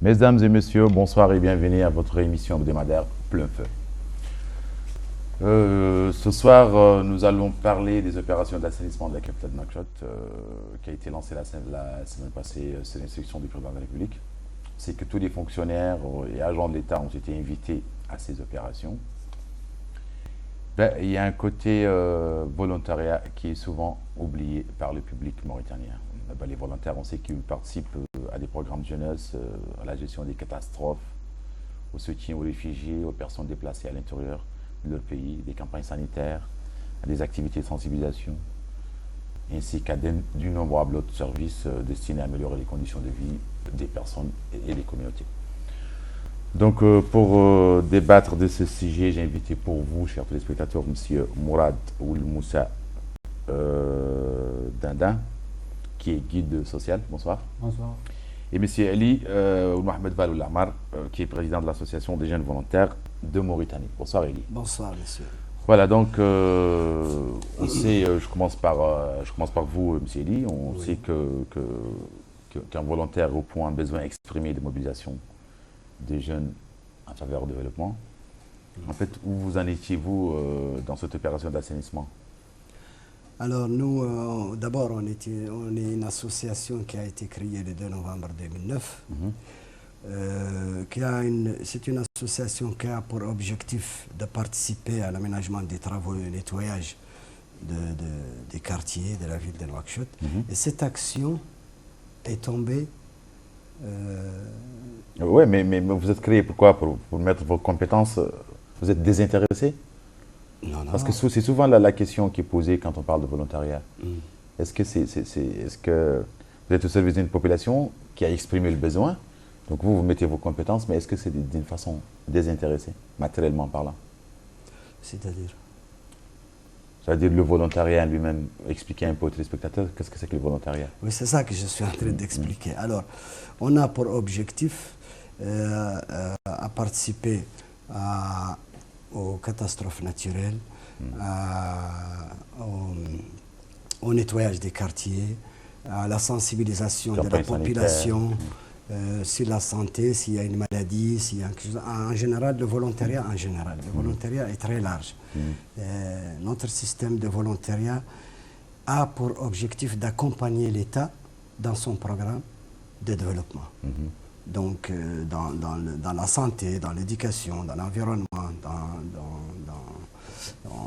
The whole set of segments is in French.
Mesdames et messieurs, bonsoir et bienvenue à votre émission hebdomadaire Plein Feu. Ce soir, nous allons parler des opérations d'assainissement de la capitale de Nouakchott qui a été lancée la semaine passée sur l'instruction du président de la République. C'est que tous les fonctionnaires et agents de l'État ont été invités à ces opérations. Il y a un côté volontariat qui est souvent oublié par le public mauritanien. Les volontaires, on sait qu'ils participent à des programmes de jeunesse, à la gestion des catastrophes, au soutien aux réfugiés, aux personnes déplacées à l'intérieur de leur pays, des campagnes sanitaires, à des activités de sensibilisation, ainsi qu'à d'innombrables autres services destinés à améliorer les conditions de vie des personnes et des communautés. Donc, pour débattre de ce sujet, j'ai invité pour vous, chers téléspectateurs, M. Mourad Oulmoussa Dindin, qui est guide social. Bonsoir. Bonsoir. Et M. Ali Mohamed Valoul Amar, qui est président de l'Association des jeunes volontaires de Mauritanie. Bonsoir, Ali. Bonsoir, monsieur. Voilà, donc, on sait, je commence par vous, M. Ali. On sait qu'un volontaire répond à un besoin exprimé de mobilisation des jeunes en faveur du développement. En fait, où vous en étiez-vous dans cette opération d'assainissement? Alors nous, d'abord, on est une association qui a été créée le 2 novembre 2009. C'est une association qui a pour objectif de participer à l'aménagement des travaux de nettoyage des quartiers de la ville de Nouakchott. Et cette action est tombée... Oui, mais vous êtes créé pourquoi? Pour mettre vos compétences? Vous êtes désintéressé? Non. Parce que c'est souvent la question qui est posée quand on parle de volontariat. Est-ce que vous êtes au service d'une population qui a exprimé le besoin, donc vous mettez vos compétences, mais est-ce que c'est d'une façon désintéressée, matériellement parlant? C'est-à-dire? C'est-à-dire le volontariat lui-même. Expliquer un peu aux téléspectateurs qu'est-ce que c'est que le volontariat. Oui, c'est ça que je suis en train d'expliquer. Alors, on a pour objectif à participer aux catastrophes naturelles, au nettoyage des quartiers, à la sensibilisation de la population sur la santé, s'il y a une maladie, s'il y a quelque chose. En général, le volontariat est très large. Notre système de volontariat a pour objectif d'accompagner l'État dans son programme de développement. Donc, dans la santé, dans l'éducation, dans l'environnement,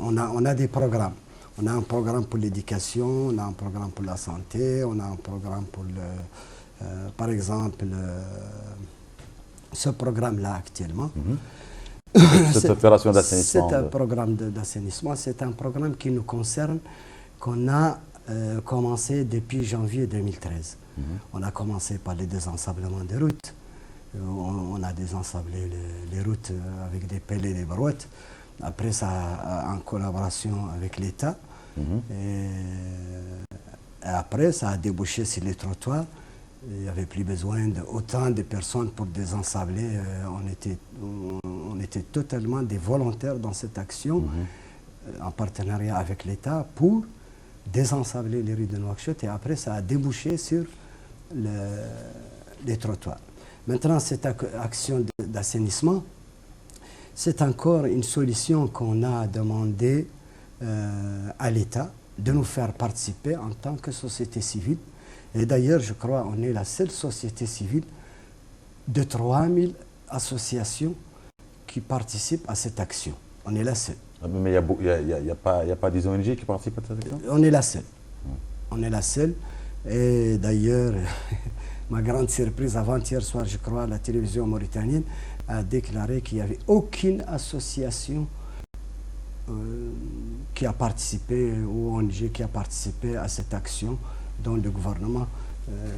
on a des programmes. On a un programme pour l'éducation, on a un programme pour la santé, on a un programme pour, par exemple, ce programme-là actuellement. Cette opération d'assainissement. C'est un programme d'assainissement, c'est un programme qui nous concerne, qu'on a commencé depuis janvier 2013. On a commencé par les désensablements des routes. On a désensablé les routes avec des pelles et des brouettes. Après, ça, en collaboration avec l'État. Et après, ça a débouché sur les trottoirs. Il n'y avait plus besoin d'autant de personnes pour désensabler. On était totalement des volontaires dans cette action, en partenariat avec l'État, pour désensabler les rues de Nouakchott. Et après, ça a débouché sur les trottoirs. Maintenant, cette action d'assainissement, c'est encore une solution qu'on a demandé à l'État de nous faire participer en tant que société civile. Et d'ailleurs, je crois qu'on est la seule société civile de 3000 associations qui participent à cette action. On est la seule. Mais il n'y a pas des ONG qui participent à cette action? On est la seule. On est la seule. Et d'ailleurs, ma grande surprise, avant-hier soir, je crois, la télévision mauritanienne a déclaré qu'il n'y avait aucune association qui a participé, ou ONG qui a participé à cette action dont le gouvernement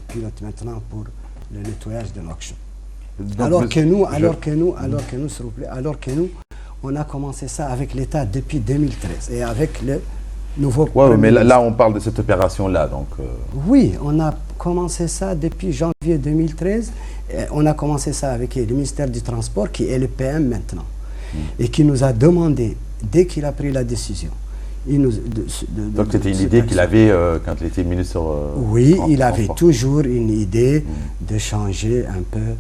pilote maintenant pour le nettoyage de Nouakchott. Alors que nous, on a commencé ça avec l'État depuis 2013 et avec le nouveau... Oui, mais là, on parle de cette opération-là, donc... Oui, on a commencé ça depuis janvier 2013. On a commencé ça avec le ministère du Transport, qui est le PM maintenant, et qui nous a demandé, dès qu'il a pris la décision... Donc c'était une idée qu'il avait quand il était ministre... Oui, il avait toujours une idée de changer un peu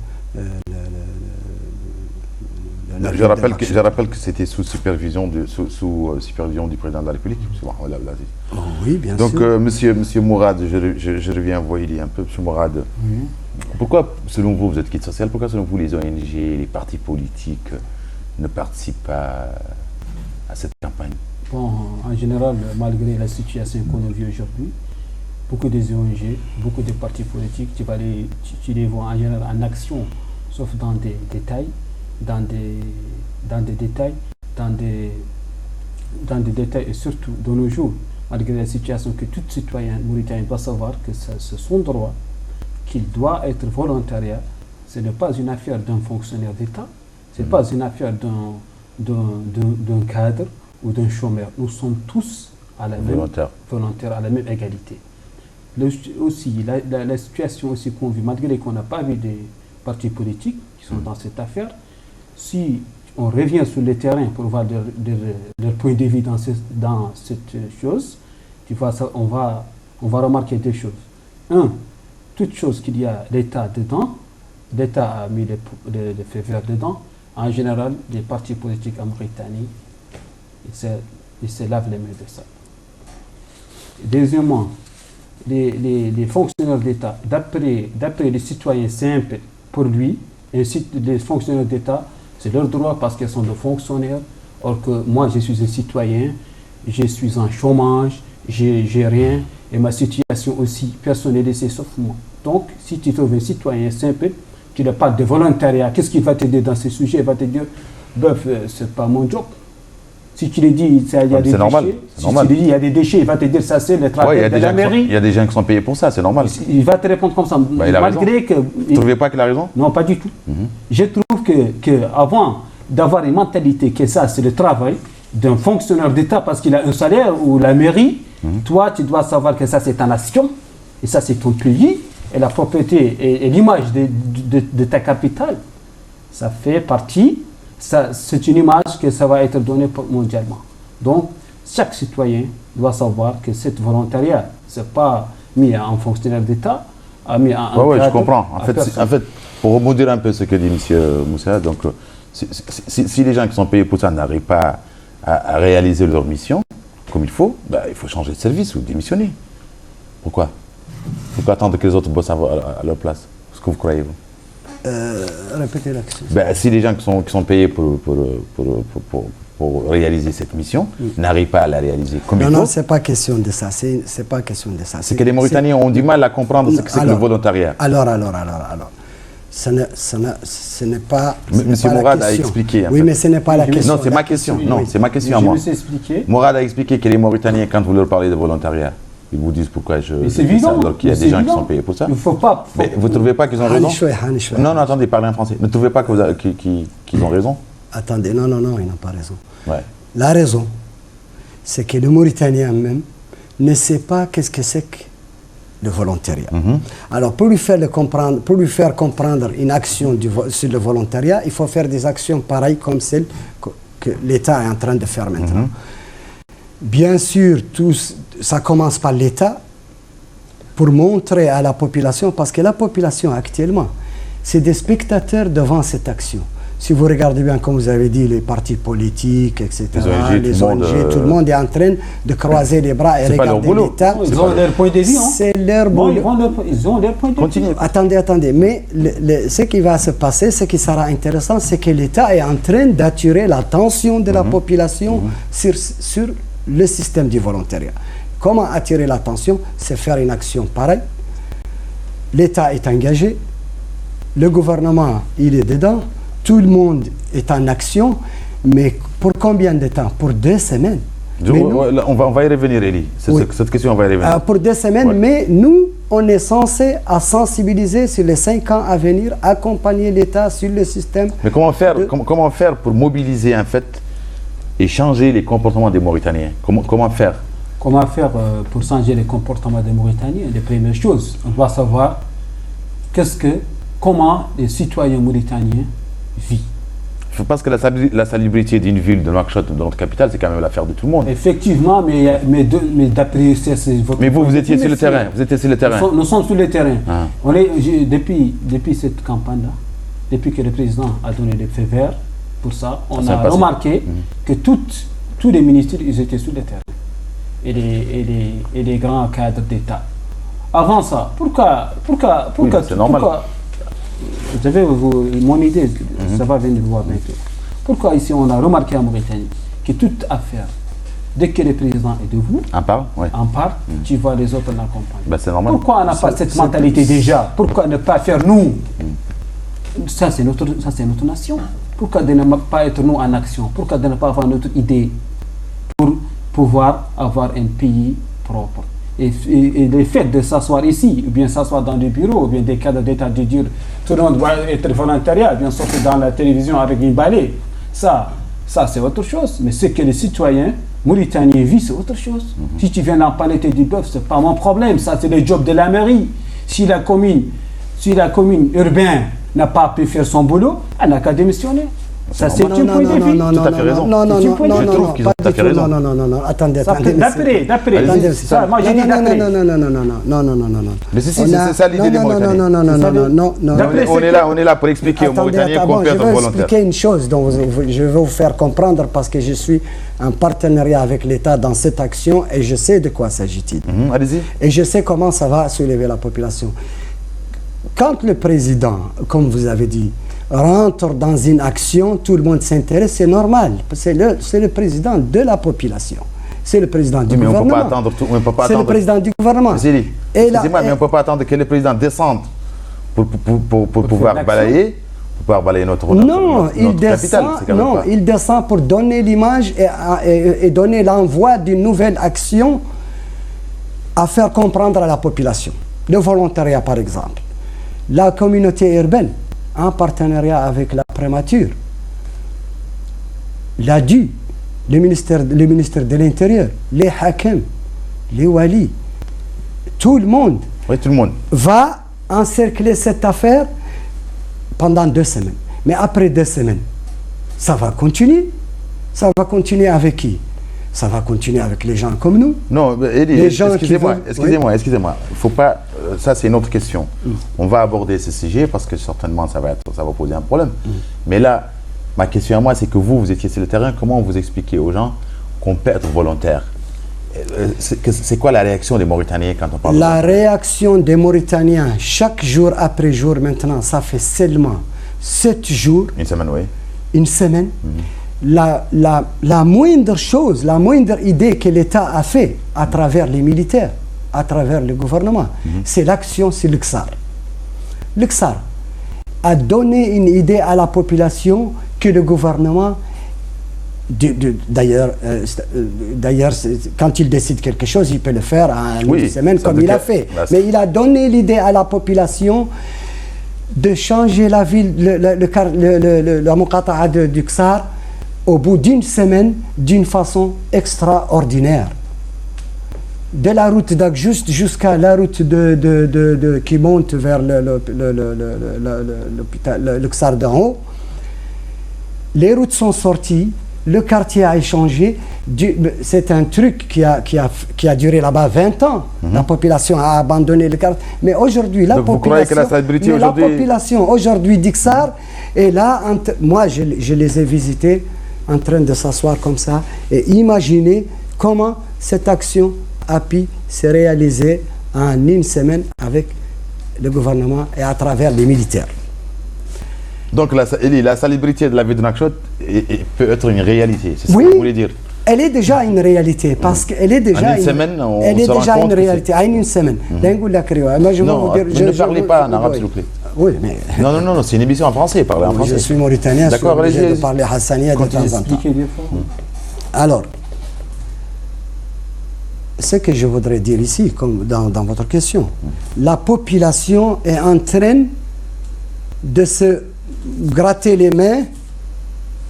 Je rappelle que c'était sous supervision du président de la République. Oui, bien sûr. Donc, monsieur Mourad, je reviens à vous un peu. Monsieur Mourad, pourquoi, selon vous êtes guide social, pourquoi, selon vous, les ONG, les partis politiques ne participent pas à cette campagne? Bon, en général, malgré la situation qu'on vit aujourd'hui, beaucoup des ONG, beaucoup de partis politiques, tu les vois en général en action, sauf dans des détails, dans des détails et surtout de nos jours, malgré la situation que tout citoyen mauritanien doit savoir que c'est son droit, qu'il doit être volontariat. Ce n'est pas une affaire d'un fonctionnaire d'État, ce n'est pas une affaire d'un cadre ou d'un chômeur. Nous sommes tous à la même volontaire, à la même égalité. Aussi, la situation aussi qu'on vit, malgré qu'on n'a pas vu des partis politiques qui sont dans cette affaire, si on revient sur le terrain pour voir leur point de vue dans cette chose, tu vois, on va remarquer deux choses. Un, toute chose qu'il y a l'État dedans, l'État a mis les feux verts dedans. En général, les partis politiques en Mauritanie, ils se lavent les mains de ça. Deuxièmement, les fonctionnaires d'État, d'après les citoyens simples, pour lui, ainsi les fonctionnaires d'État, c'est leur droit parce qu'ils sont des fonctionnaires, or que moi je suis un citoyen, je suis en chômage, j'ai rien, et ma situation aussi, personne n'est laissé sauf moi. Donc, si tu trouves un citoyen simple, qui n'a pas de volontariat, qu'est-ce qu'il va te dire dans ces sujets? Il va te dire, c'est pas mon job. Si tu lui dis, il y a des déchets, tu lui dis, il y a des déchets, il va te dire, ça c'est le travail de la mairie. Il y a des gens qui sont payés pour ça, c'est normal. Il va te répondre comme ça, malgré que... Vous ne trouvez pas qu'il a raison? Non, pas du tout. Je trouve que avant d'avoir une mentalité que ça, c'est le travail d'un fonctionnaire d'État parce qu'il a un salaire ou la mairie, toi, tu dois savoir que ça, c'est ta nation, et ça, c'est ton pays, et la propriété et l'image de ta capitale, ça fait partie... C'est une image que ça va être donné mondialement. Donc, chaque citoyen doit savoir que cette volontariat, ce n'est pas mis en fonctionnaire d'État, mis en Oui, je comprends. En fait, pour rebondir un peu ce que dit M. Moussa, donc, si les gens qui sont payés pour ça n'arrivent pas à réaliser leur mission comme il faut changer de service ou démissionner. Pourquoi attendre que les autres bossent à leur place? Ce que vous croyez, vous? Répétez la question. Si les gens qui sont payés pour réaliser cette mission n'arrivent pas à la réaliser comme il faut... Non, c'est pas question de ça. C'est pas question de ça. C'est que les Mauritaniens ont du mal à comprendre ce que c'est que le volontariat. Alors. Ce n'est pas... Monsieur Mourad a expliqué. Oui, mais ce n'est pas la question. Non, c'est ma question. Non, c'est ma question à moi. Mourad a expliqué que les Mauritaniens, quand vous leur parlez de volontariat, ils vous disent pourquoi je fais ça, alors qu'il y a des gens qui sont payés pour ça. Il faut pas... Mais vous ne trouvez pas qu'ils ont raison? Non, attendez, parlez en français. Ne trouvez pas qu'ils ont raison? Attendez, non, ils n'ont pas raison. Ouais. La raison, c'est que le Mauritanien même ne sait pas qu'est-ce que c'est que le volontariat. Alors, pour lui faire comprendre une action sur le volontariat, il faut faire des actions pareilles comme celles que l'État est en train de faire maintenant. Bien sûr, ça commence par l'État pour montrer à la population, parce que la population actuellement, c'est des spectateurs devant cette action. Si vous regardez bien, comme vous avez dit, les partis politiques, etc., les ONG, tout le monde est en train de croiser les bras et regarder l'État. Ils ont leur point de vue. C'est leur boulot. Ils ont leur point de vue. Continuez. Attendez. Mais ce qui va se passer, ce qui sera intéressant, c'est que l'État est en train d'attirer l'attention de la population sur le système du volontariat. Comment attirer l'attention? C'est faire une action pareille. L'État est engagé, le gouvernement, il est dedans, tout le monde est en action, mais pour combien de temps? Pour 2 semaines. On va y revenir, Elie. Cette question, on va y revenir. Pour 2 semaines, mais nous, on est censé à sensibiliser sur les 5 ans à venir, accompagner l'État sur le système. Mais comment faire pour mobiliser, en fait, et changer les comportements des Mauritaniens? Comment faire? Comment faire pour changer les comportements des Mauritaniens? Les premières choses, on doit savoir comment les citoyens mauritaniens vivent. Parce que la salubrité d'une ville, de Nouakchott, de notre capitale, c'est quand même l'affaire de tout le monde. Effectivement, mais d'après votre... Mais vous étiez sur le terrain. Vous étiez sur le terrain. Nous sommes sur le terrain. Depuis cette campagne-là, depuis que le président a donné le feu vert pour ça, on Ça a s'est passé. remarqué que tous les ministres, ils étaient sur le terrain. Et les grands cadres d'État. Avant ça, pourquoi c'est normal. Vous avez mon idée, ça va venir voir bientôt. Pourquoi ici on a remarqué en Mauritanie que toute affaire, dès que le président est debout, Un par oui. en part, tu vois les autres l'accompagner. Ben, c'est normal. Pourquoi on n'a pas cette mentalité déjà? Pourquoi ne pas faire nous? Ça c'est notre nation. Pourquoi de ne pas être nous en action? Pourquoi de ne pas avoir notre idée pour pouvoir avoir un pays propre? Et le fait de s'asseoir ici, ou bien s'asseoir dans des bureaux, ou bien des cadres d'État de dire tout le monde doit être volontariat, bien sortir dans la télévision avec une balai, ça c'est autre chose. Mais ce que les citoyens mauritaniens vivent, c'est autre chose. Si tu viens dans Palais du Bœuf, c'est pas mon problème, ça c'est le job de la mairie. Si la commune urbaine n'a pas pu faire son boulot, elle n'a qu'à démissionner. Ça, c'est un point de vue. Tout à fait raison. Je trouve qu'ils ont tout à fait raison. Non, attendez. D'après. Ça, moi j'ai dit d'après. Non. Mais c'est ça l'idée des Mauritaniens. Non. On est là pour expliquer aux Mauritaniens qu'on peut être je vais volontaire. expliquer une chose dont je vais vous faire comprendre parce que je suis en partenariat avec l'État dans cette action et je sais de quoi s'agit-il. Allez-y. Et je sais comment ça va soulever la population. Quand le président, comme vous avez dit, rentre dans une action, tout le monde s'intéresse, c'est normal. C'est le président de la population. C'est le président du gouvernement. Mais on ne peut pas attendre tout. C'est le président du gouvernement. Excusez-moi, mais on ne peut pas attendre que le président descende pour pouvoir balayer notre capitale. Il descend pour donner l'image et donner l'envoi d'une nouvelle action à faire comprendre à la population. Le volontariat, par exemple. La communauté urbaine, en partenariat avec la prémature, l'ADU, le ministère de l'Intérieur, les hakim, les walis, tout le monde va encercler cette affaire pendant 2 semaines. Mais après 2 semaines, ça va continuer. Ça va continuer avec qui? Ça va continuer avec les gens comme nous. Non, Elie, excusez-moi. Faut pas. Ça, c'est une autre question. On va aborder ce sujet parce que certainement ça va poser un problème. Mais là, ma question à moi, c'est que vous étiez sur le terrain. Comment vous expliquez aux gens qu'on peut être volontaire? C'est quoi la réaction des Mauritaniens quand on parle? La réaction des Mauritaniens, chaque jour après jour maintenant, ça fait seulement 7 jours. Une semaine, oui. Une semaine. La moindre chose, la moindre idée que l'État a fait à travers les militaires, à travers le gouvernement, c'est l'action sur l'Iksar. L'Iksar a donné une idée à la population que le gouvernement, d'ailleurs, quand il décide quelque chose, il peut le faire en une semaine comme il a fait. Mais il a donné l'idée à la population de changer la ville, la muqata'a du Ksar, au bout d'une semaine, d'une façon extraordinaire. De la route d'Agjust jusqu'à la route qui monte vers le Ksar d'en haut, les routes sont sorties, le quartier a échangé. C'est un truc qui a duré là-bas 20 ans. La population a abandonné le quartier. Mais aujourd'hui, la population aujourd'hui d'Iksar est là. Moi, je les ai visités en train de s'asseoir comme ça et imaginer comment cette action a pu se réaliser en une semaine avec le gouvernement et à travers les militaires. Donc la salubrité de la ville de Nouakchott peut être une réalité, c'est ce que vous voulez dire? Elle est déjà une réalité parce qu'elle est déjà une réalité. En une semaine. Non, ne parlez pas en arabe s'il vous plaît. Oui, mais... Non, c'est une émission en français, parlez en français. Je suis mauritanien, je suis obligé de parler hassania de temps en temps. Alors, ce que je voudrais dire ici, comme dans votre question, la population est en train de se gratter les mains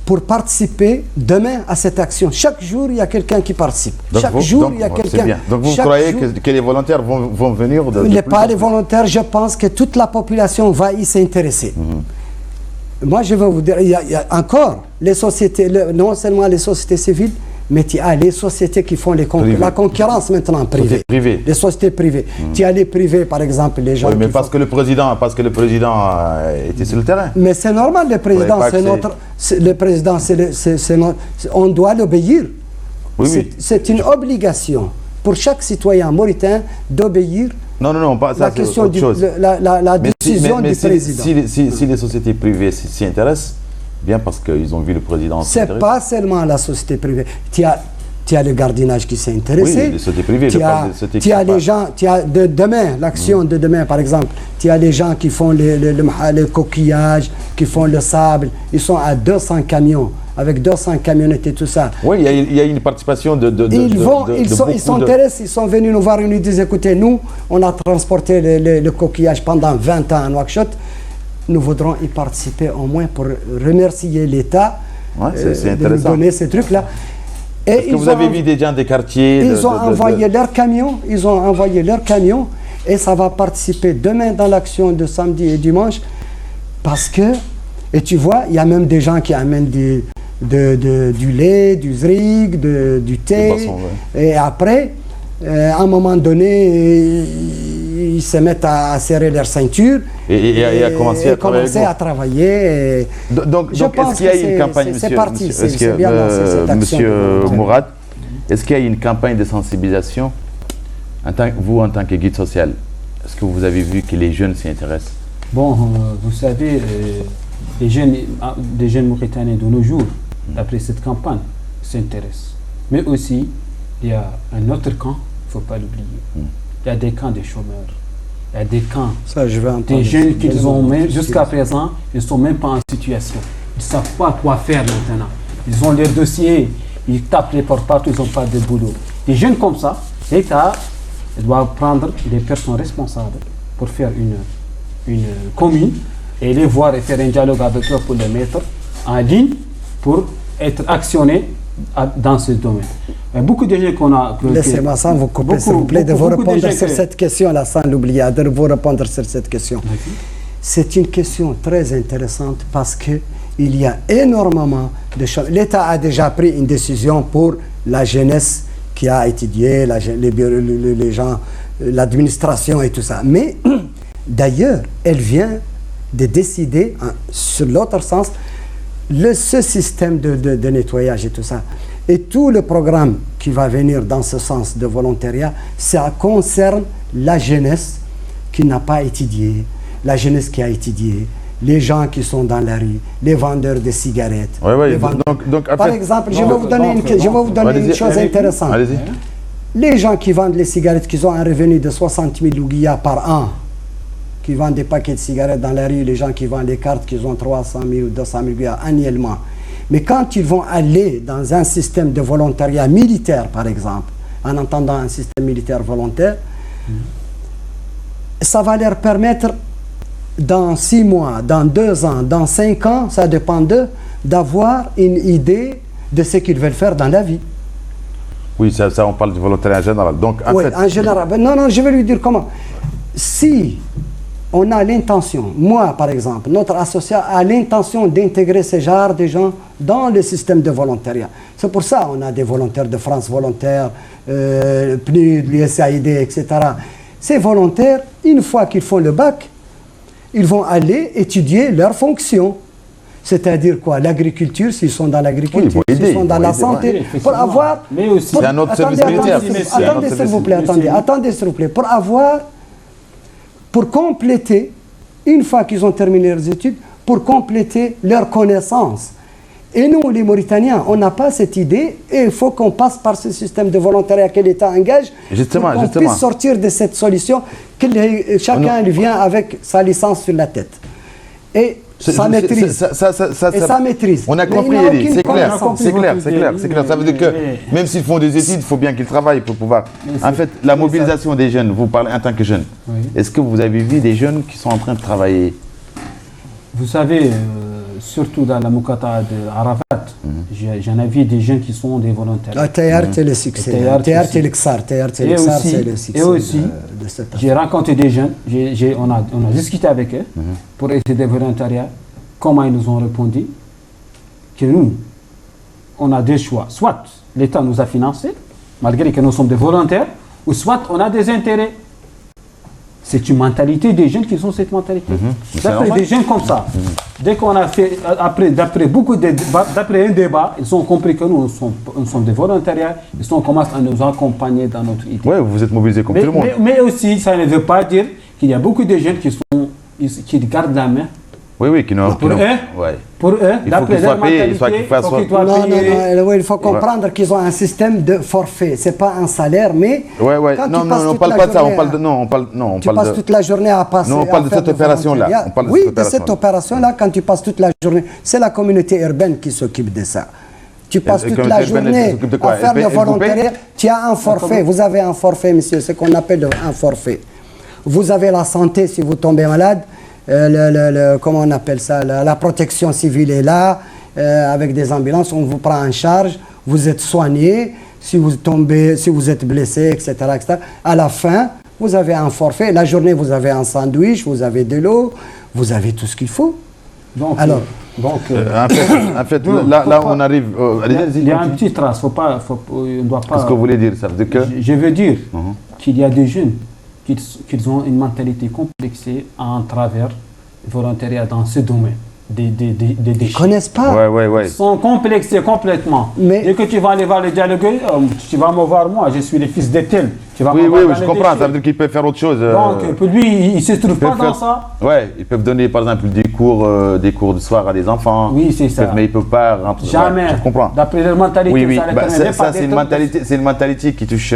pour participer demain à cette action. Chaque jour, il y a quelqu'un qui participe. Chaque jour, il y a quelqu'un. Donc vous croyez que les volontaires vont venir pas les volontaires, je pense que toute la population va y s'intéresser. Moi, je vais vous dire, il y a encore les sociétés, non seulement les sociétés civiles, mais tu as les sociétés qui font la concurrence maintenant privée. Les sociétés privées. Tu as les privés, par exemple, les gens. Oui, mais parce que le président était sur le terrain. Mais c'est normal, le président, on doit l'obéir. C'est une obligation pour chaque citoyen mauritain d'obéir. Non, pas ça. La question la décision du président. Si les sociétés privées s'y intéressent, bien parce qu'ils ont vu le président. C'est pas seulement la société privée. Tu as le gardiennage qui s'est intéressé. Oui, les sociétés privées. Tu as les gens, demain, l'action de demain, par exemple, tu as les gens qui font le coquillage, qui font le sable. Ils sont à 200 camions, avec 200 camionnettes et tout ça. Oui, il y a une participation ils s'intéressent, ils sont venus nous voir et nous disent, écoutez, nous, on a transporté le coquillage pendant 20 ans à Nouakchott. Nous voudrons y participer au moins pour remercier l'État de nous donner ces trucs-là. Est-ce que vous avez vu des gens des quartiers Ils ont envoyé leurs camions, et ça va participer demain dans l'action de samedi et dimanche parce que, et tu vois, il y a même des gens qui amènent du lait, du zrig, du thé, boissons, et après, à un moment donné, ils se mettent à serrer leur ceinture et à commencer à travailler. Donc est-ce qu'il y a une campagne, monsieur Mourad, est-ce qu'il y a une campagne de sensibilisation vous en tant que guide social? Est-ce que vous avez vu que les jeunes s'y intéressent? Bon, vous savez, les jeunes Mauritaniens de nos jours, après cette campagne, s'intéressent. Mais aussi, il y a un autre camp, il ne faut pas l'oublier. Il y a des camps des chômeurs. Il y a des camps des jeunes qui jusqu'à présent, ils ne sont même pas en situation. Ils ne savent pas quoi faire maintenant. Ils ont leurs dossiers, ils tapent les portes partout, ils n'ont pas de boulot. Des jeunes comme ça, l'État doit prendre des personnes responsables pour faire une commune et les voir et faire un dialogue avec eux pour les mettre en ligne pour être actionnés dans ce domaine. Beaucoup de gens qu'on a... Laissez-moi sans vous couper, s'il vous plaît, de vous répondre sur cette question-là, sans l'oublier, de vous répondre sur cette question. C'est une question très intéressante parce qu'il y a énormément de choses. L'État a déjà pris une décision pour la jeunesse qui a étudié, les gens, l'administration et tout ça. Mais d'ailleurs, elle vient de décider, sur l'autre sens, ce système de nettoyage et tout ça. Et tout le programme qui va venir dans ce sens de volontariat, ça concerne la jeunesse qui n'a pas étudié, la jeunesse qui a étudié, les gens qui sont dans la rue, les vendeurs de cigarettes. Par exemple, je vais vous donner une chose intéressante. Les gens qui vendent les cigarettes, qui ont un revenu de 60 000 ouguiyas par an, qui vendent des paquets de cigarettes dans la rue, les gens qui vendent des cartes, qui ont 300 000 ou 200 000 ouguiyas annuellement. Mais quand ils vont aller dans un système de volontariat militaire, par exemple, en entendant un système militaire volontaire, ça va leur permettre, dans 6 mois, dans 2 ans, dans 5 ans, ça dépend d'eux, d'avoir une idée de ce qu'ils veulent faire dans la vie. Oui, ça on parle du volontariat en général. Donc, en général. Non, je vais lui dire comment. Si on a l'intention, moi par exemple, notre association a l'intention d'intégrer ce genre de gens dans le système de volontariat. C'est pour ça qu'on a des volontaires de France Volontaire, PNUD, l'USAID, etc. Ces volontaires, une fois qu'ils font le bac, ils vont aller étudier leurs fonctions. C'est-à-dire quoi? L'agriculture, s'ils sont dans l'agriculture, s'ils sont dans la santé, pour avoir... Mais aussi... C'est un autre service militaire. Attendez s'il vous plaît, pour compléter, une fois qu'ils ont terminé leurs études, pour compléter leurs connaissances. Et nous, les Mauritaniens, on n'a pas cette idée et il faut qu'on passe par ce système de volontariat que l'État engage pour qu'on puisse sortir de cette solution, que chacun vient avec sa licence sur la tête. Et ça maîtrise. Ça maîtrise. On a compris, Elie, c'est clair. Ça veut dire que même s'ils font des études, il faut bien qu'ils travaillent pour pouvoir... En fait, la mobilisation des jeunes, vous parlez en tant que jeune. Est-ce que vous avez vu des jeunes qui sont en train de travailler? Vous savez, surtout dans la Moukata de Arafat, j'en ai vu des jeunes qui sont des volontaires. Tayar, c'est le succès. Tayar, c'est le succès. Et aussi, j'ai rencontré des jeunes, on a discuté avec eux pour essayer des volontariats. Comment ils nous ont répondu? Que nous, on a deux choix. Soit l'État nous a financés, malgré que nous sommes des volontaires, ou soit on a des intérêts. C'est une mentalité des jeunes qui ont cette mentalité. D'après des jeunes comme ça, dès qu'on a fait, d'après un débat, ils ont compris que nous sommes des volontariats, on commence à nous accompagner dans notre idée. Oui, vous êtes mobilisés comme tout le monde. Mais aussi, ça ne veut pas dire qu'il y a beaucoup de jeunes qui gardent la main. Oui, qui n'ont... Pour eux, d'après leur mentalité, il faut comprendre qu'ils ont un système de forfait. Ce n'est pas un salaire, mais quand tu passes toute la journée... Tu passes toute la journée à passer... Non, on parle de cette opération-là. Oui, de cette opération-là, quand tu passes toute la journée, c'est la communauté urbaine qui s'occupe de ça. Tu passes toute la journée à faire le volontariat, tu as un forfait. Vous avez un forfait, monsieur, ce qu'on appelle un forfait. Vous avez la santé si vous tombez malade. Comment on appelle ça, la protection civile est là, avec des ambulances, on vous prend en charge, vous êtes soigné, si vous tombez, si vous êtes blessé, etc., etc. À la fin, vous avez un forfait, la journée vous avez un sandwich, vous avez de l'eau, vous avez tout ce qu'il faut. Donc, en fait, là on arrive... il y a un petit trace, on ne doit pas... Qu'est-ce que vous voulez dire? Ça veut dire que... Je veux dire qu'il y a des jeunes qu'ils ont une mentalité complexée en travers le volontariat dans ce domaine. Ils ne connaissent pas. Ils sont complexés complètement. Dès que tu vas aller voir le dialogue, tu vas me voir moi, je suis le fils de tel. Oui, je comprends, ça veut dire qu'ils peuvent faire autre chose. Donc, pour lui, il ne se trouve pas dans ça. Oui, ils peuvent donner par exemple des cours de soir à des enfants. Oui, c'est ça. Mais ils ne peuvent pas rentrer. Jamais. Je comprends. D'après leur mentalité, ça c'est une mentalité qui touche,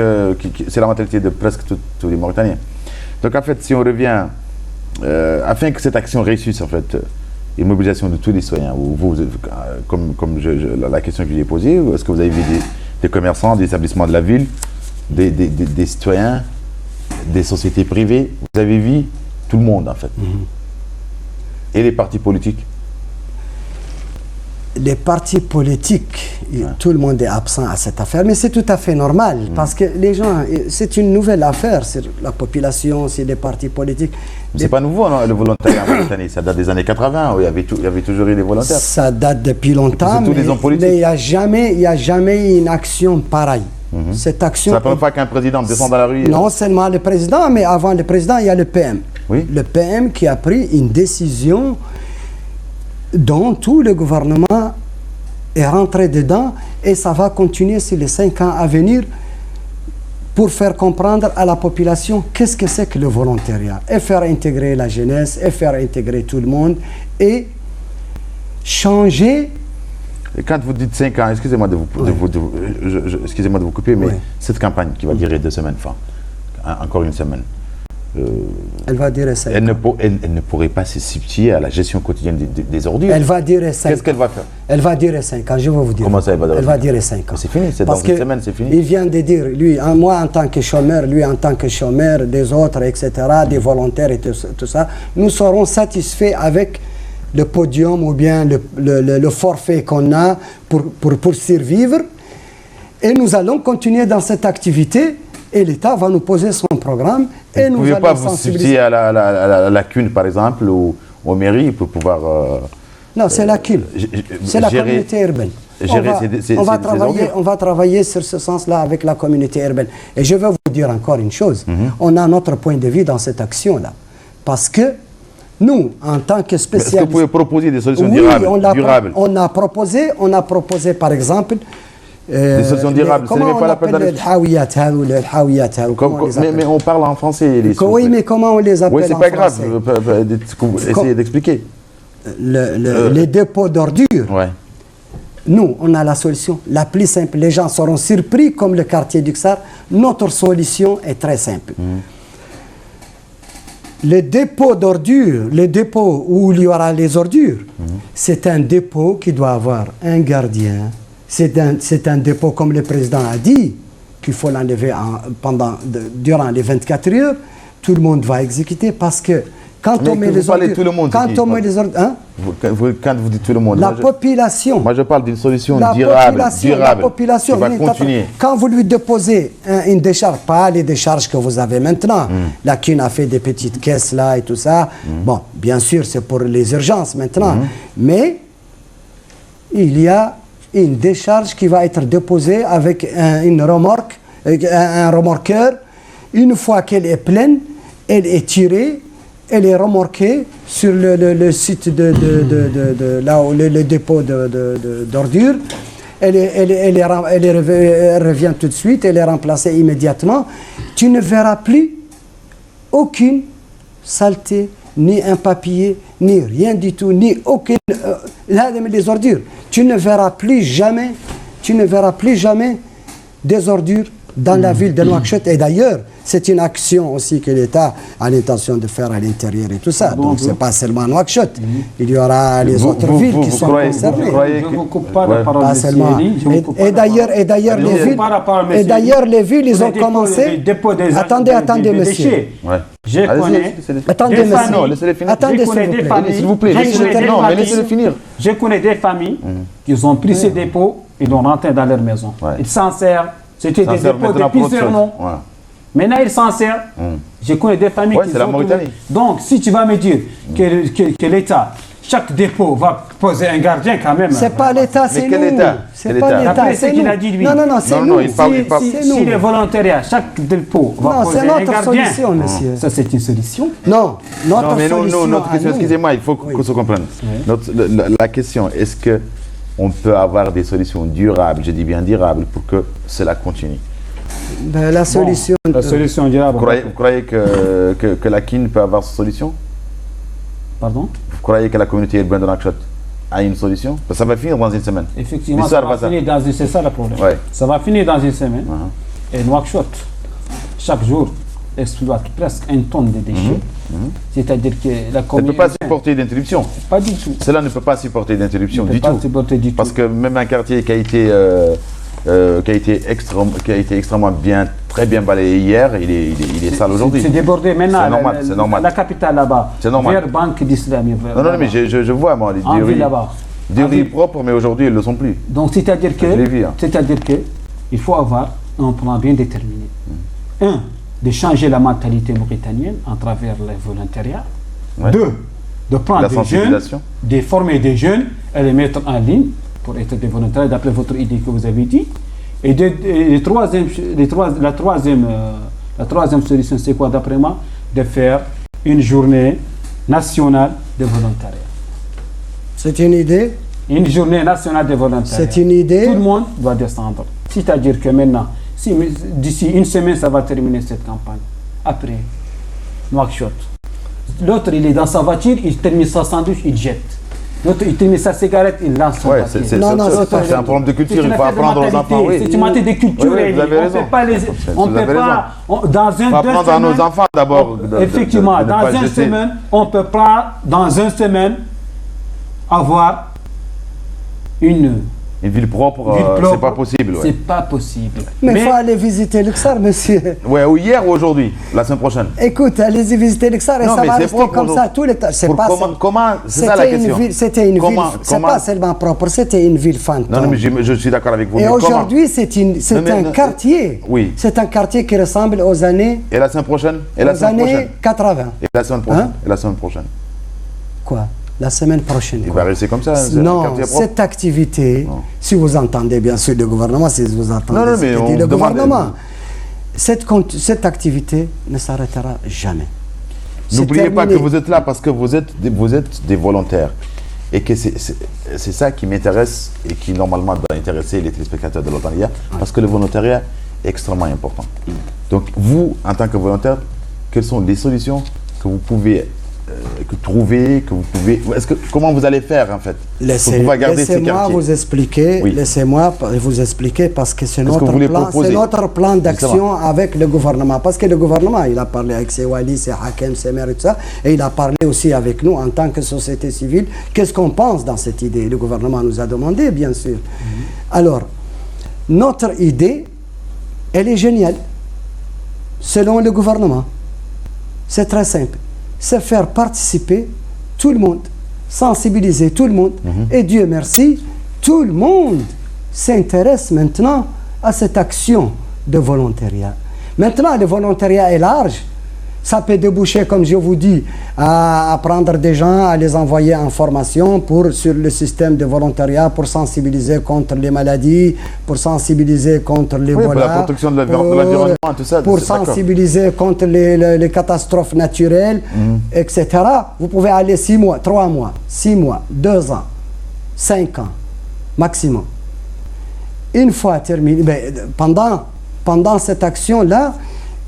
c'est la mentalité de presque tous les Mauritaniens. Donc en fait, si on revient, afin que cette action réussisse, en fait, une mobilisation de tous les citoyens, vous, comme la question que je lui ai posée, est-ce que vous avez vu des commerçants, des établissements de la ville, des citoyens, des sociétés privées, vous avez vu tout le monde, en fait. Et les partis politiques? Les partis politiques, tout le monde est absent à cette affaire, mais c'est tout à fait normal, parce que les gens, c'est une nouvelle affaire, c'est la population, c'est les partis politiques. C'est pas nouveau, non, le volontariat en Mauritanie, ça date des années 80, où il y avait toujours eu des volontaires. Ça date depuis longtemps, mais il n'y a jamais une action pareille. Cette action... Ça ne prend pas qu'un président descend dans la rue? Non seulement le président, mais avant le président, il y a le PM. Oui. Le PM qui a pris une décision dont tout le gouvernement est rentré dedans, et ça va continuer sur les 5 ans à venir pour faire comprendre à la population qu'est-ce que c'est que le volontariat, et faire intégrer la jeunesse, et faire intégrer tout le monde, et changer. Et quand vous dites 5 ans, excusez-moi de vous couper, mais cette campagne qui va durer 2 semaines, encore une semaine, elle va durer 5 ans. Elle ne pourrait pas se substituer à la gestion quotidienne des ordures. Elle va durer 5 ans. Qu'est-ce qu'elle va faire? Elle va durer 5 ans, je vais vous dire. Comment ça, elle va durer? Elle va durer 5 ans. C'est fini, c'est dans une semaine, c'est fini. Il vient de dire, lui, moi en tant que chômeur, lui en tant que chômeur, des autres, etc., des volontaires et tout ça, nous serons satisfaits avec le podium ou bien le forfait qu'on a pour survivre. Et nous allons continuer dans cette activité. Et l'État va nous poser son programme et nous allons sensibiliser. Vous ne pouvez pas vous substituer à la CUN, par exemple, ou aux mairies pour pouvoir... non, c'est la CUN. C'est la communauté urbaine. On va travailler sur ce sens-là avec la communauté urbaine. Et je veux vous dire encore une chose. On a notre point de vue dans cette action-là. Parce que nous, en tant que spécialistes... Est-ce que vous pouvez proposer des solutions durables? On a proposé, par exemple... des solutions durables, ce n'est pas la peine d'aller... Mais on parle en français. Oui, mais comment on les appelle? Oui, c'est pas grave, essayez d'expliquer. Les dépôts d'ordures. Ouais. Nous, on a la solution la plus simple. Les gens seront surpris, comme le quartier d'Uxar. Notre solution est très simple. Le dépôt d'ordures, le dépôt où il y aura les ordures, c'est un dépôt qui doit avoir un gardien. C'est un dépôt, comme le président a dit, qu'il faut l'enlever durant les 24 heures. Tout le monde va exécuter parce que quand on met les ordures... Quand vous dites tout le monde... La population... Moi, je parle d'une solution durable. La population qui va continuer. Quand vous lui déposez une décharge, pas les décharges que vous avez maintenant, la CUN a fait des petites caisses là et tout ça. Bon, bien sûr, c'est pour les urgences maintenant. Mais il y a une décharge qui va être déposée avec une remorque, un remorqueur. Une fois qu'elle est pleine, elle est tirée, elle est remorquée sur le site là où le dépôt d'ordures. Elle revient tout de suite, elle est remplacée immédiatement. Tu ne verras plus aucune saleté, ni un papier, ni rien du tout, ni aucune... les ordures. Tu ne verras plus jamais des ordures dans la ville de Nouakchott. Et d'ailleurs, c'est une action aussi que l'État a l'intention de faire à l'intérieur et tout ça. Donc, ce n'est pas seulement Nouakchott. Il y aura les autres villes qui sont concernées. Je ne vous coupe pas la parole, pas seulement. Et d'ailleurs, les villes, ils ont commencé... Attendez, monsieur. Attendez, s'il vous plaît. Laissez-le finir. Je connais des familles qui ont pris ces dépôts et l'ont rentré dans leur maison. Ils s'en servent. C'était des dépôts de plusieurs noms. Maintenant, ils s'en servent. Je connais des familles qui sont... Donc, si tu vas me dire que l'État, chaque dépôt va poser un gardien quand même... C'est pas l'État, c'est nous. C'est pas l'État, après ce qu'il a dit, lui. Non, c'est nous. Si les volontariats, chaque dépôt va poser un gardien... Non, c'est notre solution, monsieur. Ça, c'est une solution. Non, notre question, excusez-moi, il faut qu'on se comprenne. La question, est-ce que on peut avoir des solutions durables, je dis bien durables, pour que cela continue? La solution durable. Vous croyez que la KIN peut avoir cette solution? Pardon? Vous croyez que la communauté urbaine de Nouakchott a une solution? Ça va finir dans une semaine. Effectivement, ça va finir dans une semaine. C'est ça le problème. Ouais. Ça va finir dans une semaine. Et Nouakchott, chaque jour, exploite presque 1 tonne de déchets. C'est-à-dire que la commune... Ça ne peut pas supporter d'interruption. Pas du tout. Cela ne peut pas supporter d'interruption du tout. Parce que même un quartier qui a été extrêmement très bien balayé hier, il est sale aujourd'hui. C'est débordé maintenant. C'est normal. La capitale là-bas. C'est normal. Vers Banque d'Islam. Non, mais je vois, moi, des rues propres, mais aujourd'hui, elles ne le sont plus. Donc, c'est-à-dire que il faut avoir un plan bien déterminé. De changer la mentalité mauritanienne à travers le volontariat. 2, de prendre des jeunes, de former des jeunes et les mettre en ligne pour être des volontaires, d'après votre idée que vous avez dit. Et la troisième solution, c'est quoi d'après moi? De faire une journée nationale de volontariat. C'est une idée? Une journée nationale de volontariat. C'est une idée? Tout le monde doit descendre. C'est-à-dire que maintenant, d'ici une semaine, ça va terminer cette campagne. Après, Nouakchott. L'autre, il est dans sa voiture, il termine sa sandwich, il jette. L'autre, il termine sa cigarette, il lance son papier. C'est un problème de culture, il faut apprendre aux enfants. C'est une matière de culture. Vous avez raison. On ne peut pas... Dans un faut apprendre à nos enfants d'abord. Effectivement, dans une semaine, on ne peut pas, dans une semaine, avoir une ville propre, c'est pas possible. C'est pas possible. Mais il faut aller visiter Luxor, monsieur. Ou hier ou aujourd'hui, la semaine prochaine. Écoute, allez-y visiter Luxor et ça va rester comme ça tout le temps. C'est ça la question. C'était une ville, c'est pas seulement propre, c'était une ville fantôme. Non, mais je suis d'accord avec vous. Et aujourd'hui, c'est un quartier. Oui. C'est un quartier qui ressemble aux années... Et la semaine prochaine? Aux années 80. Et la semaine prochaine? Et la semaine prochaine? Quoi? La semaine prochaine. Il va rester comme ça? Non, cette activité, si vous entendez bien sûr le gouvernement, si vous entendez le gouvernement, cette activité ne s'arrêtera jamais. N'oubliez pas que vous êtes là parce que vous êtes des volontaires. Et que c'est ça qui m'intéresse et qui normalement doit intéresser les téléspectateurs de l'Otania, parce que le volontariat est extrêmement important. Donc vous, en tant que volontaire, quelles sont les solutions que vous pouvez comment vous allez faire en fait Laissez-moi vous expliquer. Oui. Laissez-moi vous expliquer parce que c'est notre plan d'action avec le gouvernement. Parce que le gouvernement, il a parlé avec ses Wali, ses Hakem, ses maires et tout ça, et il a parlé aussi avec nous en tant que société civile. Qu'est-ce qu'on pense dans cette idée? Le gouvernement nous a demandé, bien sûr. Alors, notre idée, elle est géniale, selon le gouvernement. C'est très simple. C'est faire participer tout le monde, sensibiliser tout le monde. Et Dieu merci, tout le monde s'intéresse maintenant à cette action de volontariat. Maintenant, le volontariat est large. Ça peut déboucher, comme je vous dis, à prendre des gens, à les envoyer en formation sur le système de volontariat, pour sensibiliser contre les maladies, pour sensibiliser contre les pour la protection de l'environnement, tout ça. Pour sensibiliser contre les catastrophes naturelles, etc. Vous pouvez aller 6 mois, 3 mois, 6 mois, 2 ans, 5 ans, maximum. Une fois terminé, pendant cette action-là,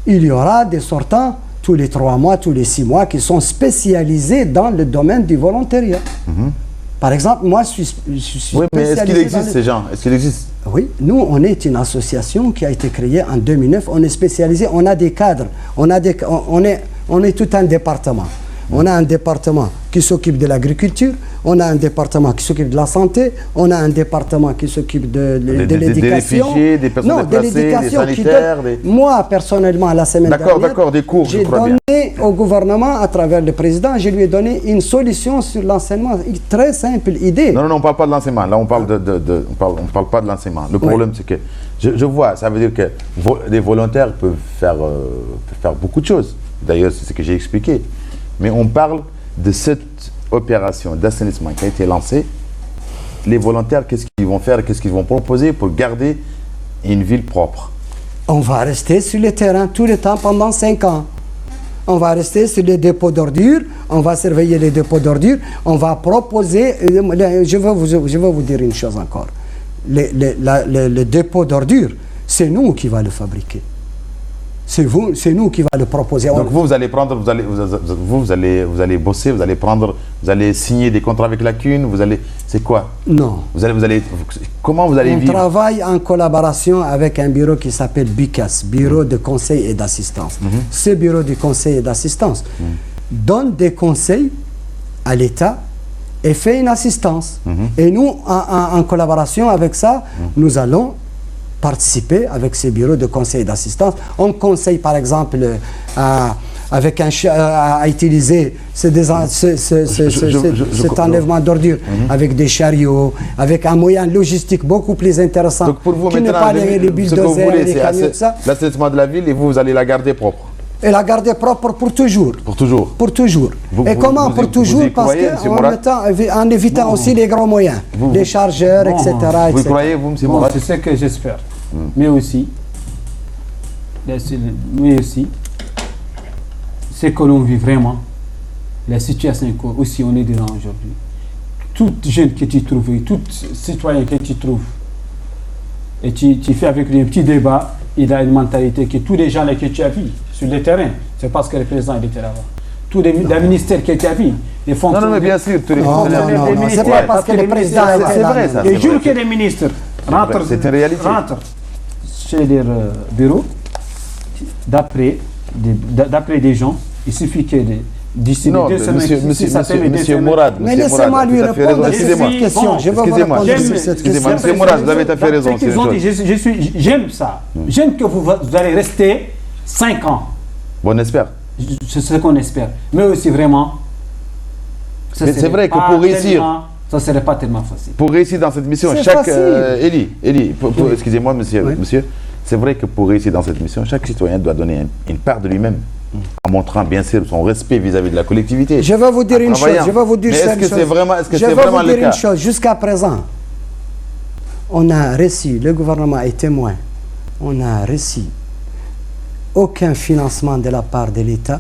il y aura des sortants tous les 3 mois, tous les 6 mois, qui sont spécialisés dans le domaine du volontariat. Par exemple, moi, je suis spécialisé. Oui, mais est-ce qu'il existe ces gens? Est-ce qu'il existe? Oui, nous, on est une association qui a été créée en 2009. On est spécialisé, on a des cadres, on est tout un département. On a un département qui s'occupe de l'agriculture, on a un département qui s'occupe de la santé, on a un département qui s'occupe de l'éducation. Des réfugiés, des personnes déplacées, des sanitaires. Moi, personnellement, la semaine dernière, des cours, j'ai donné au gouvernement, à travers le président, je lui ai donné une solution sur l'enseignement. Très simple idée. Non, on ne parle pas de l'enseignement. Là, on parle on parle pas de l'enseignement. Le problème, c'est que je vois, ça veut dire que les volontaires peuvent faire beaucoup de choses. D'ailleurs, c'est ce que j'ai expliqué. Mais on parle de cette opération d'assainissement qui a été lancée. Les volontaires, qu'est-ce qu'ils vont faire, qu'est-ce qu'ils vont proposer pour garder une ville propre? On va rester sur le terrain tout le temps pendant 5 ans. On va rester sur les dépôts d'ordures, on va surveiller les dépôts d'ordures, on va proposer... Je vais vous dire une chose encore. Le dépôt d'ordures, c'est nous qui va le fabriquer. C'est nous qui va le proposer. Donc vous allez prendre, vous allez bosser, vous allez signer des contrats avec la CUN, c'est quoi? Non. Comment vous allez vivre? On travaille en collaboration avec un bureau qui s'appelle BICAS, Bureau de conseil et d'assistance. Ce bureau de conseil et d'assistance donne des conseils à l'État et fait une assistance. Et nous, en collaboration avec ça, nous allons participer avec ces bureaux de conseil et d'assistance. On conseille par exemple à utiliser cet enlèvement d'ordures avec des chariots, avec un moyen logistique beaucoup plus intéressant. Donc pour vous, qui n'est pas les bulldozers, les camions, ça. L'assainissement de la ville, et vous allez la garder propre. Et la garder propre pour toujours. Pour toujours. Pour toujours. Comment pour toujours? Parce qu'en évitant aussi les grands moyens, les chargeurs, etc. Vous croyez, vous, M. Mourad? C'est ce que j'espère. Mais aussi, c'est que l'on vit vraiment, la situation aussi on est dedans aujourd'hui. Tout jeune que tu trouves, tout citoyen que tu trouves, et tu fais avec lui un petit débat, il a une mentalité que tous les gens là que tu as vus sur le terrain, c'est parce que le président il était là-bas. Tous les ministères que tu as vus, les fonctionnaires. Non, mais bien sûr, tous les fonctionnaires. Non, c'est pas parce que le président c'est vrai ça. Le jour que les ministres rentrent chez leur bureau, d'après des gens, il suffit que d'ici 2 semaines, Monsieur Mourad, mais laissez-moi lui répondre à cette question. Je vais vous répondre sur cette question. Monsieur Mourad, vous avez tout à fait raison. J'aime ça. J'aime que vous allez rester 5 ans. Bon, on espère. C'est ce qu'on espère. Mais aussi vraiment, c'est vrai que pour réussir, ça ne serait pas tellement facile. Pour réussir dans cette mission, excusez-moi, monsieur, c'est vrai que pour réussir dans cette mission, chaque citoyen doit donner une part de lui-même, en montrant bien sûr son respect vis-à-vis de la collectivité. Je vais vous dire une chose. Je vais vous dire le cas? Une chose. Jusqu'à présent, on a reçu, le gouvernement est témoin, on a reçu aucun financement de la part de l'État,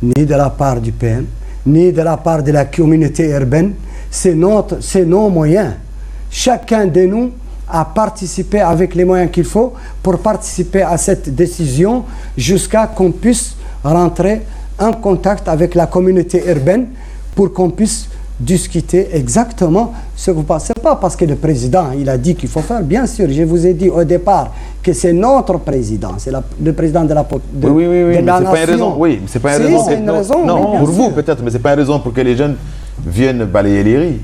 ni de la part du PM, ni de la part de la communauté urbaine. C'est nos moyens. Chacun de nous a participé avec les moyens qu'il faut pour participer à cette décision jusqu'à qu'on puisse rentrer en contact avec la communauté urbaine pour qu'on puisse discuter exactement ce que vous pensez. Pas parce que le président il a dit qu'il faut faire. Bien sûr, je vous ai dit au départ que c'est notre président, c'est le président de la nation. Oui, mais c'est pas une raison. Oui, c'est pas une raison. C'est une raison. Non, pour vous peut-être, mais c'est pas une raison pour que les jeunes viennent balayer les rues.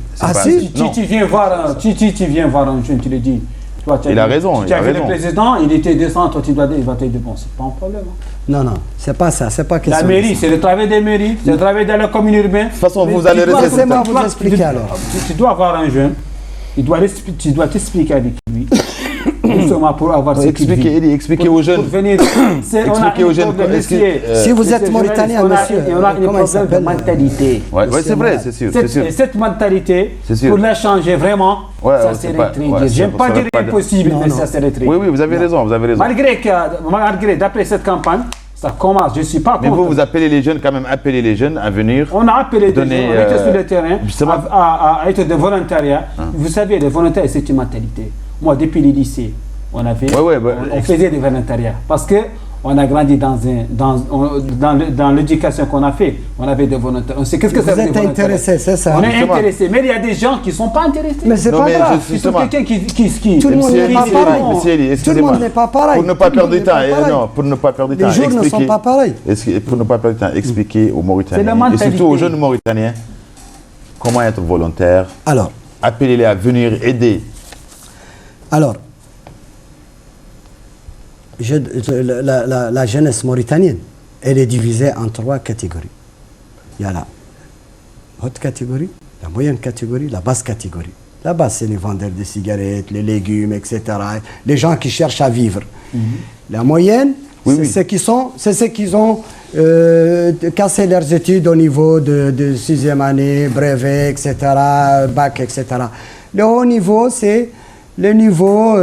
Tu viens voir un jeune, tu lui dis. Il a raison. Tu as vu le président, il était décent, toi il va te dépenser. Pas un problème. Non, c'est pas ça, c'est pas question. La mairie, c'est le travail des mairies, c'est le travail de la commune urbaine. De toute façon, vous allez rester. Laissez-moi vous expliquer alors. Tu dois avoir un jeune, tu dois t'expliquer avec lui. justement pour avoir ce qu'ils vivent. Expliquez aux jeunes. Pour venir, Expliquez aux jeunes. Si vous êtes mauritanien, monsieur, on a une problème de mentalité. Oui, c'est vrai, c'est sûr. Et cette mentalité, pour la changer vraiment, ça serait très dur. J'aime pas dire impossible, mais ça serait très dur. Oui, vous avez raison, vous avez raison. Malgré, d'après cette campagne, ça commence, je ne suis pas contre. Mais vous appelez les jeunes, quand même, appelez les jeunes à venir. On a appelé des jeunes, on était sur le terrain, à être de volontariat. Vous savez, le volontariat, c'est une mentalité. Moi, depuis les lycées, on faisait des volontariats. Parce qu'on a grandi dans l'éducation qu'on a fait. On avait des volontaires. On sait qu'est-ce que ça veut dire. Vous êtes intéressé, c'est ça. On est intéressé, mais il y a des gens qui ne sont pas intéressés. Mais c'est pas grave. Quelqu'un qui... Tout le monde n'est pas pareil. Tout le monde n'est pas pareil. Pour ne pas perdre du temps. Non, pour ne pas perdre du temps. Les jours ne sont pas pareils. Pour ne pas perdre du temps, expliquez aux Mauritaniens, et surtout aux jeunes Mauritaniens, comment être volontaire. Alors. Appelez-les à venir aider. Alors, la jeunesse mauritanienne, elle est divisée en 3 catégories. Il y a la haute catégorie, la moyenne catégorie, la basse catégorie. La basse, c'est les vendeurs de cigarettes, les légumes, etc. Les gens qui cherchent à vivre. La moyenne, c'est ceux qui ont cassé leurs études au niveau de 6e année, brevet, etc., bac, etc. Le haut niveau, c'est le niveau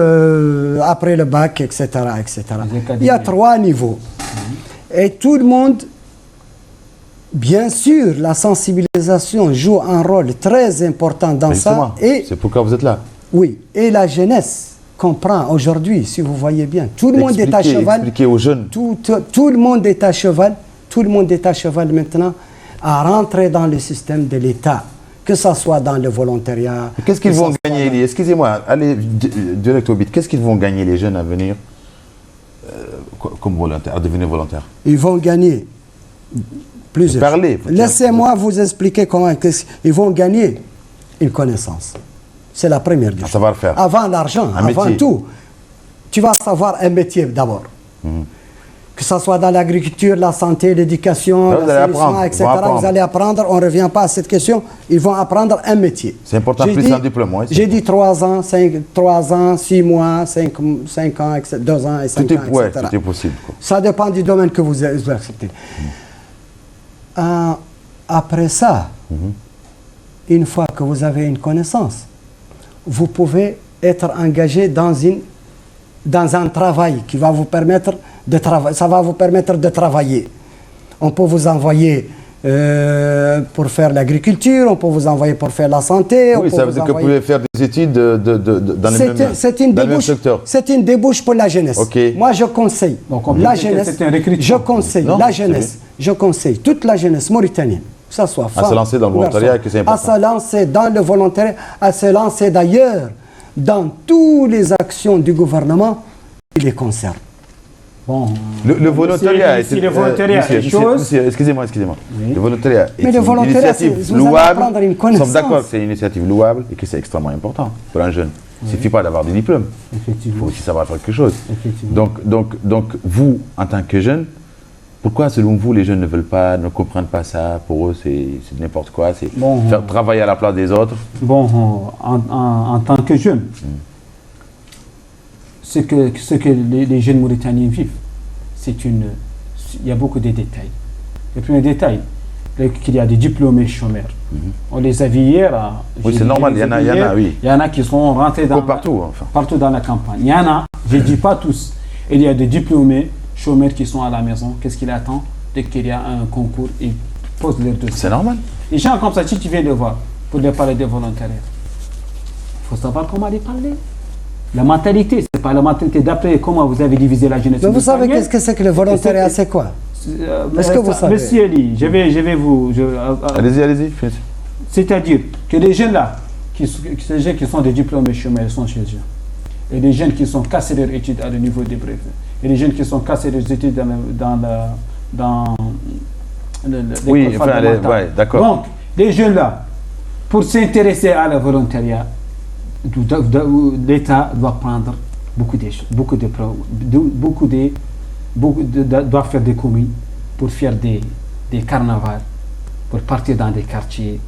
après le bac, etc., etc. Il y a 3 niveaux. Et tout le monde, bien sûr, la sensibilisation joue un rôle très important dans ça. Et c'est pourquoi vous êtes là. Oui, et la jeunesse comprend aujourd'hui, si vous voyez bien, tout le monde est à cheval. Expliquez aux jeunes. Tout le monde est à cheval. Tout le monde est à cheval maintenant à rentrer dans le système de l'État. Que ce soit dans le volontariat. Qu'est-ce qu'ils vont gagner, excusez-moi, allez direct au but. Qu'est-ce qu'ils vont gagner les jeunes à venir comme volontaires, à devenir volontaires? Ils vont gagner plusieurs. Parlez. Laissez-moi vous expliquer comment ils vont gagner une connaissance. C'est la première des choses. Savoir-faire. Avant l'argent, avant tout. Tu vas savoir un métier d'abord. Que ce soit dans l'agriculture, la santé, l'éducation, l'assainissement, etc. Vous allez apprendre, on ne revient pas à cette question, ils vont apprendre un métier. C'est important, plus un diplôme. J'ai dit 3 ans, 6 mois, 5 ans, 2 ans et 5 ans, etc. Tout est possible. Ça dépend du domaine que vous acceptez. Après ça, une fois que vous avez une connaissance, vous pouvez être engagé dans un travail qui va vous permettre de travailler. Ça va vous permettre de travailler. On peut vous envoyer pour faire l'agriculture, on peut vous envoyer pour faire la santé. Oui, ça veut dire que vous pouvez faire des études dans le même secteur. C'est une débouche pour la jeunesse. Moi, je conseille la jeunesse. Je conseille toute la jeunesse mauritanienne, que ce soit femme, à se lancer dans le volontariat, que c'est important. À se lancer dans le volontariat, à se lancer d'ailleurs dans toutes les actions du gouvernement qui les concernent. Bon, le volontariat est une chose. Excusez-moi. Oui. Le volontariat est une initiative louable. Nous sommes d'accord que c'est une initiative louable et que c'est extrêmement important pour un jeune. Il ne suffit pas d'avoir des diplômes. Il faut aussi savoir faire quelque chose. Donc, vous, en tant que jeune, pourquoi, selon vous, les jeunes ne veulent pas, ne comprennent pas ça? Pour eux, c'est n'importe quoi. C'est faire travailler à la place des autres. Bon, en tant que jeune, ce que les jeunes Mauritaniens vivent, il y a beaucoup de détails. Le premier détail, qu'il y a des diplômés chômeurs. On les a vus hier. Oui, c'est normal, il y en a, oui. Il y en a qui sont rentrés partout dans la campagne. Il y en a, je ne dis pas tous. Il y a des diplômés chômeurs qui sont à la maison. Qu'est-ce qu'il attend? Dès qu'il y a un concours, ils posent leur dossier. C'est normal. Les gens comme ça, si tu viens les voir pour les parler des volontariats, il faut savoir comment les parler. La mentalité, ce n'est pas la mentalité d'après comment vous avez divisé la jeunesse. Mais vous savez qu'est-ce que c'est que le volontariat, c'est quoi? Est-ce que vous savez? Monsieur Ali, je vais vous... Allez-y. C'est-à-dire que les jeunes là, ces jeunes qui sont des diplômés chômeurs, sont chez eux. Et les jeunes qui sont cassés leurs études à le niveau des brevets. Et les jeunes qui sont cassés leurs études dans oui, enfin, d'accord. Donc, les jeunes là, pour s'intéresser à la volontariat, l'État doit prendre doit faire des communes pour faire des carnavals, pour partir dans des quartiers,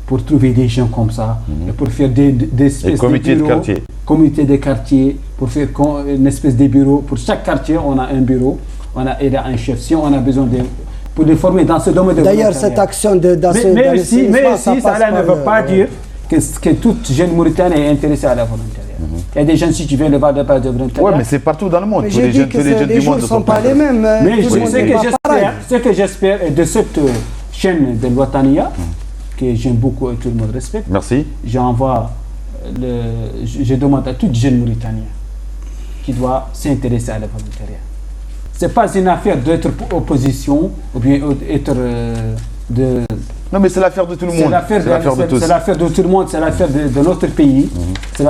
pour trouver des gens comme ça, et pour faire des espèces comités de quartier. communautés de quartier, pour faire une espèce de bureau. Pour chaque quartier, on a un bureau, il y a un chef. Si on a besoin de... pour les former dans ce domaine de D'ailleurs, cette action de... Mais aussi, ça ne veut pas dire que toute jeune Mauritanie est intéressée à la volontariat. Il y a des jeunes, si tu viens le voir de base de volontariat. Oui, mais c'est partout dans le monde. Tous les jeunes du monde ne sont pas les mêmes. Mais ce que j'espère est de cette chaîne de l'Ouattania, que j'aime beaucoup et tout le monde respecte. Merci. Je demande à toute jeune Mauritanienne qui doit s'intéresser à la volontariat. Ce n'est pas une affaire d'être opposition ou bien être de... Non, mais c'est l'affaire de tout le monde. C'est l'affaire de tous. C'est l'affaire de tout le monde, c'est l'affaire de notre pays. C'est une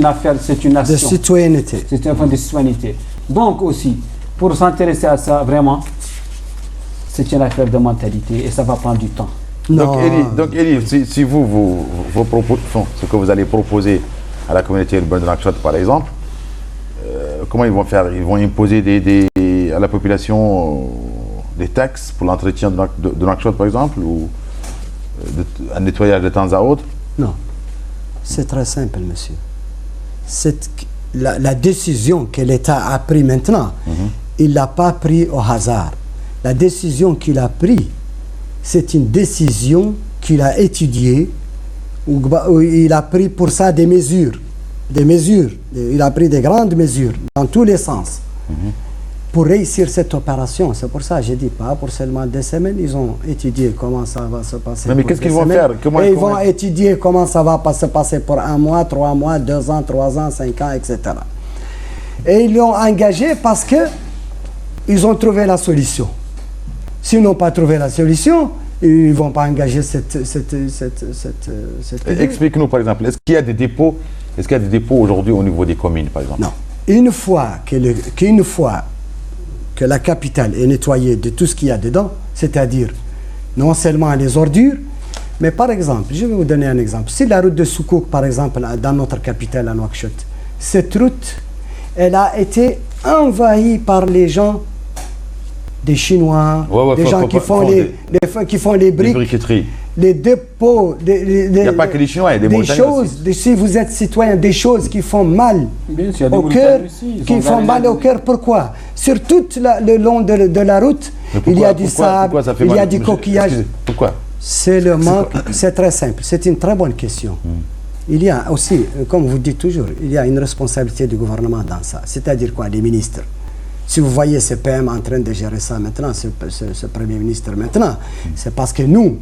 affaire, c'est une nation. De citoyenneté. C'est une affaire de citoyenneté. Donc aussi, pour s'intéresser à ça, vraiment, c'est une affaire de mentalité et ça va prendre du temps. Donc Elie, si vous ce que vous allez proposer à la communauté urbaine de Nouakchott, par exemple, comment ils vont faire? Ils vont imposer à la population des taxes pour l'entretien de Nouakchott, par exemple, ou un nettoyage de temps à autre? Non. C'est très simple, monsieur. La décision que l'État a prise maintenant, il ne l'a pas prise au hasard. La décision qu'il a prise, c'est une décision qu'il a étudiée, où il a pris pour ça des mesures. Il a pris des grandes mesures dans tous les sens pour réussir cette opération. C'est pour ça que j'ai dit pas pour seulement des semaines. Ils ont étudié comment ça va se passer. Mais qu'est-ce qu'ils vont faire? Ils vont étudier comment ça va se passer pour 1 mois, 3 mois, 2 ans, 3 ans, 5 ans, etc. Et ils l'ont engagé parce qu'ils ont trouvé la solution. S'ils n'ont pas trouvé la solution, ils ne vont pas engager cette idée. Explique-nous, par exemple, est-ce qu'il y a des dépôts aujourd'hui au niveau des communes, par exemple? Non. Une fois que la capitale est nettoyée de tout ce qu'il y a dedans, c'est-à-dire non seulement les ordures, mais par exemple, je vais vous donner un exemple. Si la route de Soukouk, par exemple, dans notre capitale à Nouakchott, cette route, elle a été envahie par les gens, des Chinois, des gens qui font les briques, les dépôts, il n'y a pas que les Chinois, il y a des choses, si vous êtes citoyen, des choses qui font mal au cœur, pourquoi? Sur tout le long de la route, il y a du sable, il y a du coquillage. Pourquoi? C'est le manque, c'est très simple, c'est une très bonne question. Il y a aussi, comme vous dites toujours, il y a une responsabilité du gouvernement dans ça. C'est-à-dire quoi? Les ministres. Si vous voyez ce PM en train de gérer ça maintenant, ce Premier ministre maintenant, c'est parce que nous,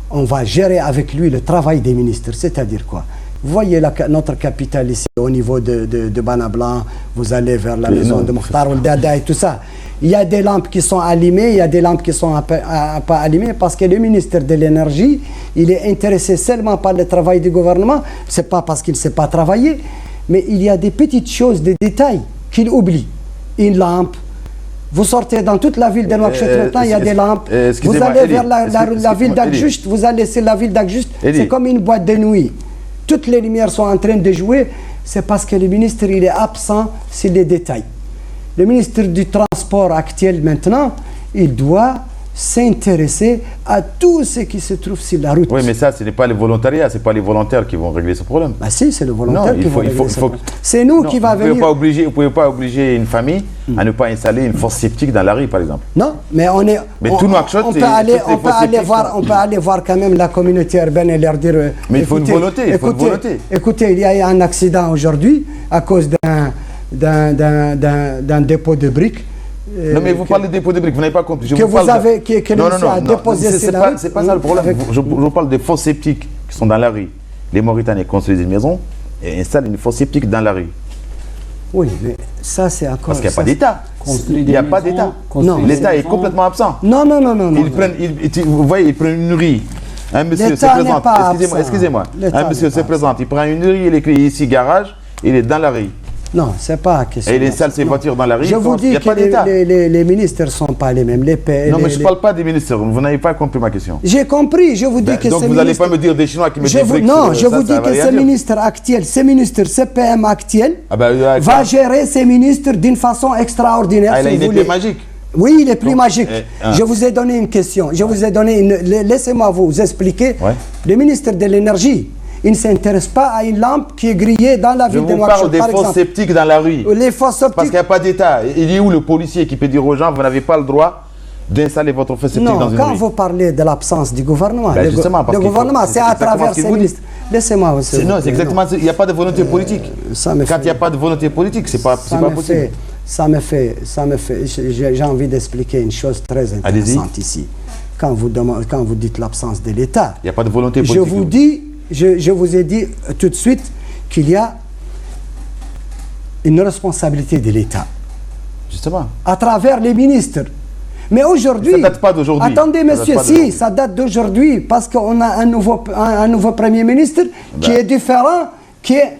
on va gérer avec lui le travail des ministres. C'est-à-dire quoi? Vous voyez notre capitale ici, au niveau de Bana Blanc, vous allez vers la maison de Mokhtar Ould Daddah et tout ça. Il y a des lampes qui sont allumées, il y a des lampes qui sont pas allumées parce que le ministre de l'énergie, il est intéressé seulement par le travail du gouvernement. Ce n'est pas parce qu'il ne sait pas travailler, mais il y a des petites choses, des détails qu'il oublie. Une lampe. Vous sortez dans toute la ville de Nouakchott maintenant, il y a des lampes. Vous allez vers la ville d'Agjust, vous allez sur la ville d'Agjust, c'est comme une boîte de nuit. Toutes les lumières sont en train de jouer, c'est parce que le ministre il est absent sur les détails. Le ministre du Transport actuel maintenant, il doit s'intéresser à tout ce qui se trouve sur la route. Oui, mais ça, ce n'est pas le volontariat, ce n'est pas les volontaires qui vont régler ce problème. Bah si, c'est le volontaire qui va régler ce problème. C'est nous qui va venir... Vous ne pouvez pas obliger une famille à ne pas installer une fosse septique dans la rue, par exemple. Non, mais on peut aller voir quand même la communauté urbaine et leur dire... Mais il faut une volonté, Écoutez, il y a eu un accident aujourd'hui à cause d'un dépôt de briques. Non, mais vous parlez de dépôt de briques, vous n'avez pas compris. Que c'est pas ça le problème. Je vous parle des fosses septiques qui sont dans la rue. Les Mauritaniens construisent une maison et installent une fosse septique dans la rue. Oui, mais ça c'est encore... Parce qu'il n'y a pas d'État. Il n'y a pas d'État. L'État est complètement absent. Non. Vous voyez, ils prennent une rue. Un monsieur se présente. Excusez-moi. Un monsieur se présente, il prend une rue, il écrit ici garage, il est dans la rue. Non, c'est pas question. Et il installe ses voitures dans la rue. Je vous dis que les ministres ne sont pas les mêmes. Non, mais je ne parle pas des ministres. Vous n'avez pas compris ma question. J'ai compris. Je vous dis que donc vous n'allez pas me dire des Chinois qui me disent... Non, je vous dis que ce ministre actuel, ce PM actuel, va gérer ces ministres d'une façon extraordinaire. Il a une épée magique. Oui, il est plus magique. Je vous ai donné une question. Laissez-moi vous expliquer. Le ministre de l'énergie, il ne s'intéresse pas à une lampe qui est grillée dans la ville de Nouakchott. Je vous parle des fosses septiques dans la rue. Les fosses septiques. Parce qu'il n'y a pas d'État. Il est où le policier qui peut dire aux gens, vous n'avez pas le droit d'installer votre fosse septique dans une rue? Non, quand vous parlez de l'absence du gouvernement, ben le gouvernement, c'est à travers ses ministres. Laissez-moi aussi. Non, c'est exactement ça. Il n'y a pas de volonté politique. Quand il n'y a pas de volonté politique, c'est pas possible. J'ai envie d'expliquer une chose très intéressante ici. Quand vous dites l'absence de l'État, il n'y a pas de volonté politique. Je vous ai dit tout de suite qu'il y a une responsabilité de l'État. Justement. À travers les ministres. Mais aujourd'hui... Ça ne date pas d'aujourd'hui. Attendez, monsieur, ça date d'aujourd'hui, parce qu'on a un nouveau Premier ministre qui est différent, qui est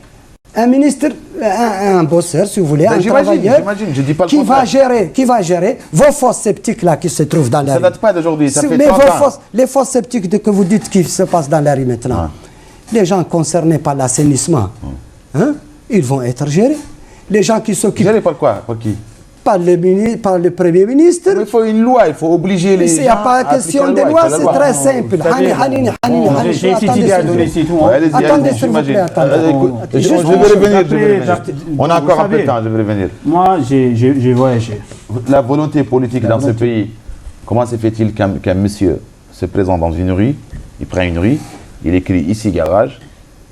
un ministre, un bosseur, si vous voulez, un travailleur, je dis pas le qui va gérer vos fosses septiques là qui se trouvent dans la rue. Ça ne date pas d'aujourd'hui, ça fait Mais 30 ans. les fosses septiques que vous dites qui se passent dans la rue maintenant, les gens concernés par l'assainissement, ils vont être gérés. Les gens qui s'occupent... Gérés par quoi? Par qui? Par le Premier ministre. Mais il faut une loi, il faut obliger les gens. Il n'y a pas question de loi, c'est très simple. J'ai une petite idée à donner, c'est tout. Attendez, s'il vous plaît, je vais revenir. On a encore un peu de temps, je vais revenir. Moi, j'ai voyagé. La volonté politique dans ce pays, comment se fait-il qu'un monsieur se présente dans une rue, il prend une rue, il écrit ici garage,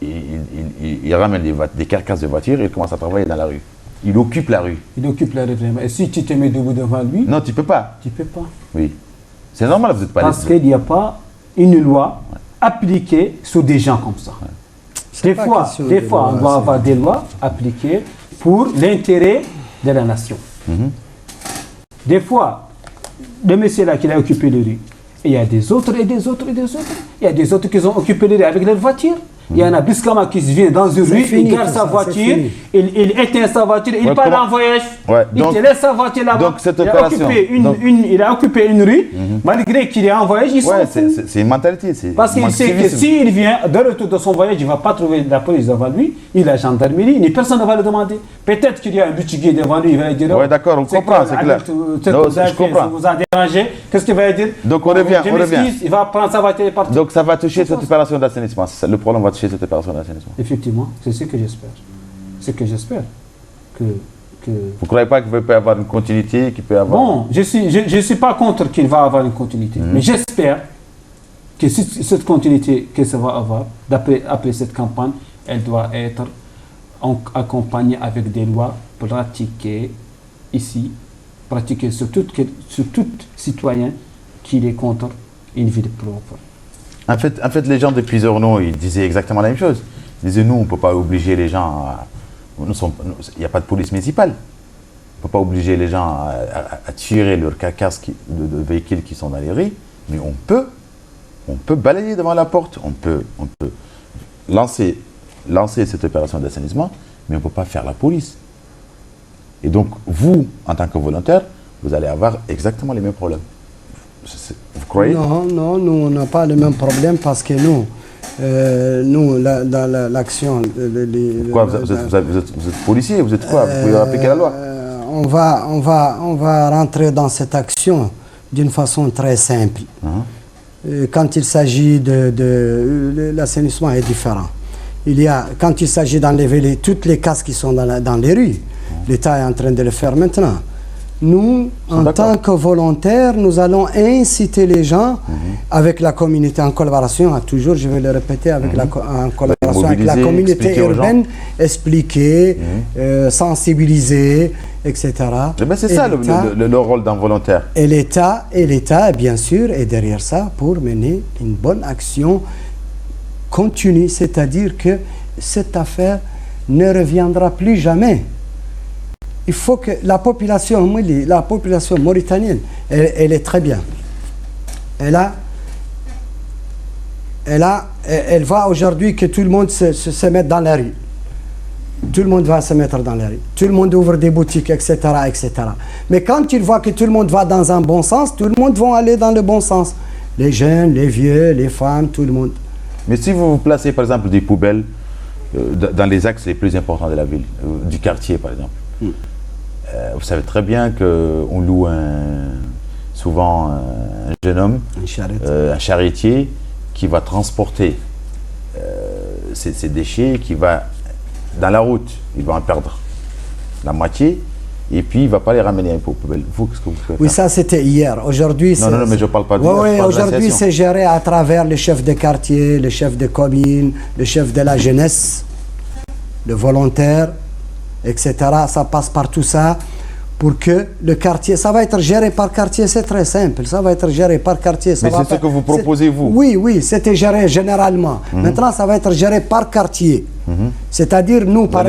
il ramène des carcasses de voitures et il commence à travailler dans la rue? Il occupe la rue. Il occupe la rue, vraiment. Et si tu te mets debout devant lui... Non, tu ne peux pas. Tu ne peux pas. Oui. C'est normal, vous n'êtes pas... Parce qu'il n'y a pas une loi appliquée sur des gens comme ça. Des fois, on doit avoir des lois appliquées pour l'intérêt de la nation. Des fois, le monsieur là qui a occupé les rues, il y a des autres et des autres et des autres. Il y a des autres qui ont occupé les rues avec leur voiture. Il y en a brusquement qui vient dans une rue, il garde sa voiture, il éteint sa voiture, il part en voyage. Il te laisse sa voiture là-bas. Donc cette opération... Il a occupé une rue, malgré qu'il est en voyage, il s'en fout. C'est une mentalité. Parce qu'il sait que s'il vient de retour de son voyage, il ne va pas trouver la police devant lui, il a la gendarmerie, ni personne ne va le demander. Peut-être qu'il y a un butiquier devant lui, il va dire... Oui, d'accord, on comprend, c'est clair. Je comprends. Vous a dérangé, qu'est-ce qu'il va dire? Donc on revient. Il va prendre sa voiture et partir. Donc ça va toucher cette opération d'assainissement. Le problème va toucher cette opération d'assainissement. Effectivement, c'est ce que j'espère. C'est que j'espère que... Vous ne croyez pas qu'il peut y avoir une continuité, qu'il peut y avoir... Bon, je suis pas contre qu'il va avoir une continuité, mais j'espère que cette continuité que ça va avoir, après cette campagne, elle doit être accompagnée avec des lois pratiquées ici, pratiquées sur tout citoyen qui est contre une ville propre. En fait, les gens depuis Zorno, ils disaient exactement la même chose. Ils disaient, nous, on ne peut pas obliger les gens à... Il n'y a pas de police municipale. On ne peut pas obliger les gens à tirer leurs carcasses de véhicules qui sont dans les rues, mais on peut balayer devant la porte, on peut lancer cette opération d'assainissement, mais on ne peut pas faire la police. Et donc, vous, en tant que volontaire, vous allez avoir exactement les mêmes problèmes. Vous croyez? Non, nous, on n'a pas le même problème parce que nous, dans l'action... Pourquoi vous êtes policier, vous êtes quoi? Vous pouvez appliquer la loi? On va rentrer dans cette action d'une façon très simple. Quand il s'agit l'assainissement est différent. Quand il s'agit d'enlever toutes les casses qui sont dans les rues, l'État est en train de le faire maintenant. Nous, en tant que volontaires, nous allons inciter les gens avec la communauté, en collaboration, toujours, je vais le répéter, en collaboration avec la communauté urbaine, expliquer, sensibiliser, etc. C'est ça le rôle d'un volontaire. Et l'État, bien sûr, est derrière ça pour mener une bonne action continue, c'est-à-dire que cette affaire ne reviendra plus jamais. Il faut que la population mauritanienne, elle est très bien. Elle voit aujourd'hui que tout le monde se met dans la rue. Tout le monde va se mettre dans la rue. Tout le monde ouvre des boutiques, etc., etc. Mais quand ils voient que tout le monde va dans un bon sens, tout le monde va aller dans le bon sens. Les jeunes, les vieux, les femmes, tout le monde. Mais si vous placez par exemple des poubelles dans les axes les plus importants de la ville, du quartier par exemple, vous savez très bien qu'on loue souvent un jeune homme, un charretier, qui va transporter ces déchets qui va dans la route, il va en perdre la moitié. Et puis, il ne va pas les ramener un peu aux poubelles. Vous, qu'est-ce que vous faites? Oui, ça c'était hier. Aujourd'hui, non, mais je ne parle pas de oui, aujourd'hui, c'est géré à travers les chefs de quartier, les chefs de commune, les chefs de la jeunesse, les volontaires, etc. Ça passe par tout ça pour que le quartier, ça va être géré par quartier, c'est très simple. Ça va être géré par quartier. Mais c'est ce que vous proposez, vous? Oui, c'était géré généralement. Maintenant, ça va être géré par quartier. C'est-à-dire, nous, par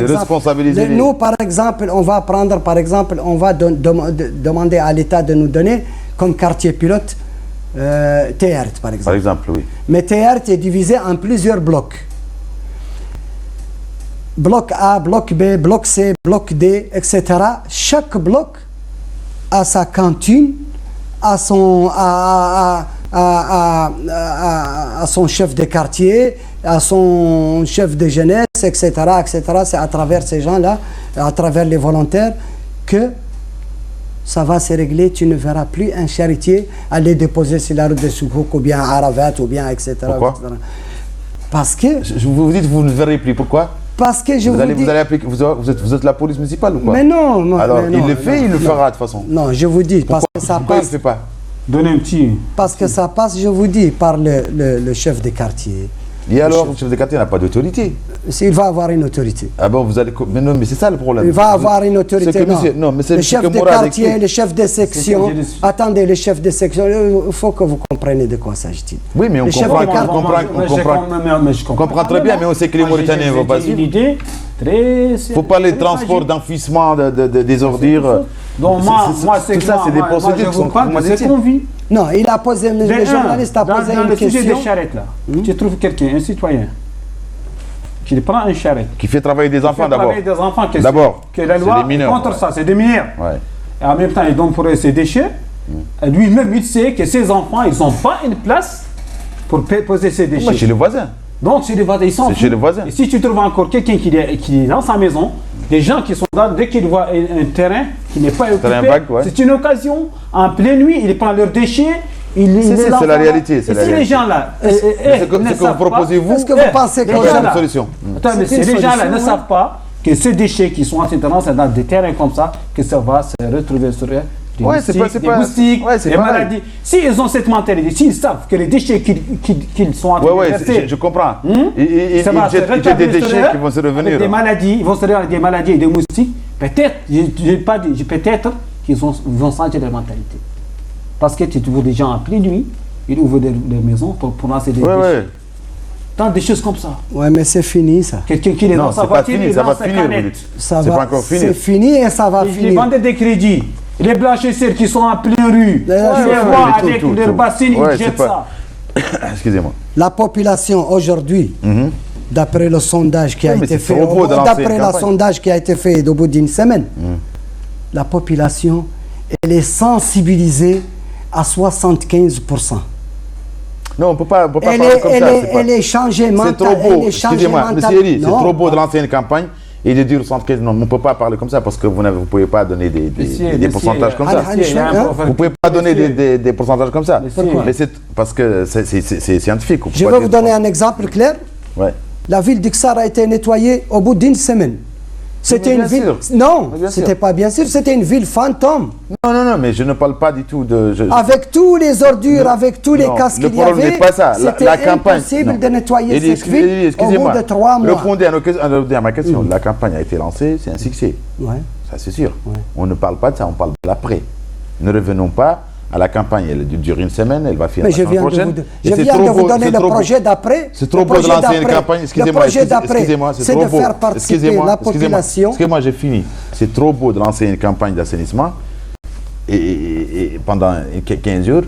exemple, on va prendre, par exemple, on va demander à l'État de nous donner comme quartier pilote TERT, par exemple. Par exemple, oui. Mais TERT est divisé en plusieurs blocs. Bloc A, bloc B, bloc C, bloc D, etc. Chaque bloc a sa cantine, a son chef de quartier, à son chef de jeunesse, etc. etc. C'est à travers ces gens-là, à travers les volontaires, que ça va se régler. Tu ne verras plus un charretier aller déposer sur la route de Soukouk ou bien à Aravat ou bien etc. Pourquoi? Parce que... Vous dites que vous ne verrez plus. Pourquoi? Parce que vous allez appliquer, vous êtes la police municipale ou quoi? Mais non. Alors, mais non, il le fait, il le fera de toute façon. Non, je vous dis, parce que ça pourquoi passe... il ne le fait pas? Donnez un petit... Parce que ça passe, je vous dis, par le chef de quartier. Et alors, le chef de quartier n'a pas d'autorité? Il va avoir une autorité. Ah bon, vous allez... Mais non, mais c'est ça le problème. Il va avoir une autorité, non. Mais c'est le chef de quartier, le chef de section... Attendez, le chef de section, il faut que vous compreniez de quoi s'agit-il. Oui, mais on comprend très bien, mais on sait que les Mauritaniens ne vont pas suivre. Il ne faut pas les transports d'enfouissement des ordures. Donc moi, c'est tout ça, c'est des procédures qui sont conviées. Non, il a posé, le journaliste a posé une question. Dans le sujet des charrettes, là, tu trouves quelqu'un, un citoyen, qui prend une charrette. Qui fait travailler des enfants d'abord. Que la loi est contre ça, c'est des mineurs. Ouais. Et en même temps, il donne pour eux ses déchets. Lui-même, il sait que ses enfants, ils n'ont pas une place pour poser ses déchets. Moi, chez le voisin. Donc, chez les voisins, ils sont chez le voisin. Et si tu trouves encore quelqu'un qui est dans sa maison, des gens qui sont là, dès qu'ils voient un terrain qui n'est pas occupé, c'est une occasion, en pleine nuit, ils prennent leurs déchets. C'est la réalité. Et si les gens là, ce que vous proposez, vous, est-ce que vous pensez qu'il y a une solution? Attends, mais si les gens là ne savent pas que ces déchets qui sont en tendance dans des terrains comme ça, que ça va se retrouver sur eux. Des moustiques, des maladies. S'ils ont cette mentalité, s'ils savent que les déchets qu'ils sont en train de verser, je comprends. Il y a des déchets qui vont se revenir. Des maladies, ils vont se revenir des maladies et des moustiques. Peut-être, peut-être qu'ils vont changer leur mentalité. Parce que tu trouves des gens en pleine nuit, ils ouvrent des maisons pour lancer des déchets. Tant des choses comme ça. Ouais, mais c'est fini ça. Quelqu'un qui est dans sa voiture, ça va finir, vous dites. C'est pas encore fini. C'est fini et ça va finir. Ils vendent des crédits. Les blanchisseurs qui sont en pleine rue, les voient avec leurs bassines, ils jettent ça. Excusez-moi. La population aujourd'hui, d'après le sondage qui a été fait, au bout d'une semaine, la population, elle est sensibilisée à 75%. Non, on ne peut pas parler comme ça. Elle est changée mentalement. C'est trop beau. Excusez-moi, monsieur Eli, c'est trop beau de lancer une campagne et de dire 75. Non, on ne peut pas parler comme ça parce que vous ne pouvez pas donner des pourcentages comme ça. Vous ne pouvez pas donner des pourcentages comme ça. Pourquoi? Parce que c'est scientifique. Je vais vous donner un exemple clair. Ouais. La ville d'Ixar a été nettoyée au bout d'une semaine. C'était une ville... Non, c'était pas bien sûr, c'était une ville fantôme. Non, mais je ne parle pas du tout de... Avec tous les ordures, avec tous les casques qu'il y avait, le problème n'est pas ça. C'était impossible de nettoyer cette ville au bout de 3 mois. Répondez à ma question. La campagne a été lancée, c'est un succès. Ouais. Ça c'est sûr. Ouais. On ne parle pas de ça, on parle de l'après. Ne revenons pas à la campagne, elle dure une semaine, elle va finir la semaine prochaine. Je viens de vous donner le projet d'après. C'est trop beau de lancer une campagne. Excusez-moi, c'est de faire participer la population. Excusez-moi, j'ai fini. C'est trop beau de lancer une campagne d'assainissement et pendant 15 jours,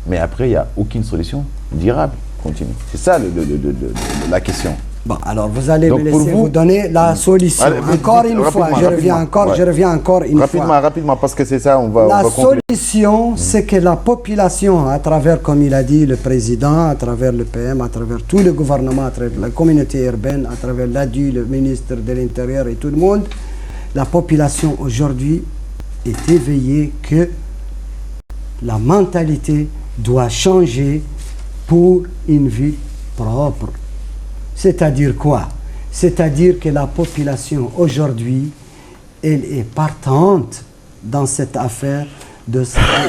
mais après, il n'y a aucune solution durable continue. C'est ça la question. Bon, alors vous allez me laisser vous donner la solution. Encore une fois, je reviens encore une fois. Rapidement, parce que c'est ça, on va La solution, c'est que la population, à travers, comme il a dit le président, à travers le PM, à travers tout le gouvernement, à travers la communauté urbaine, à travers l'ADU, le ministre de l'Intérieur et tout le monde, la population aujourd'hui est éveillée que la mentalité doit changer pour une vie propre. C'est-à-dire quoi? C'est-à-dire que la population aujourd'hui, elle est partante dans cette affaire de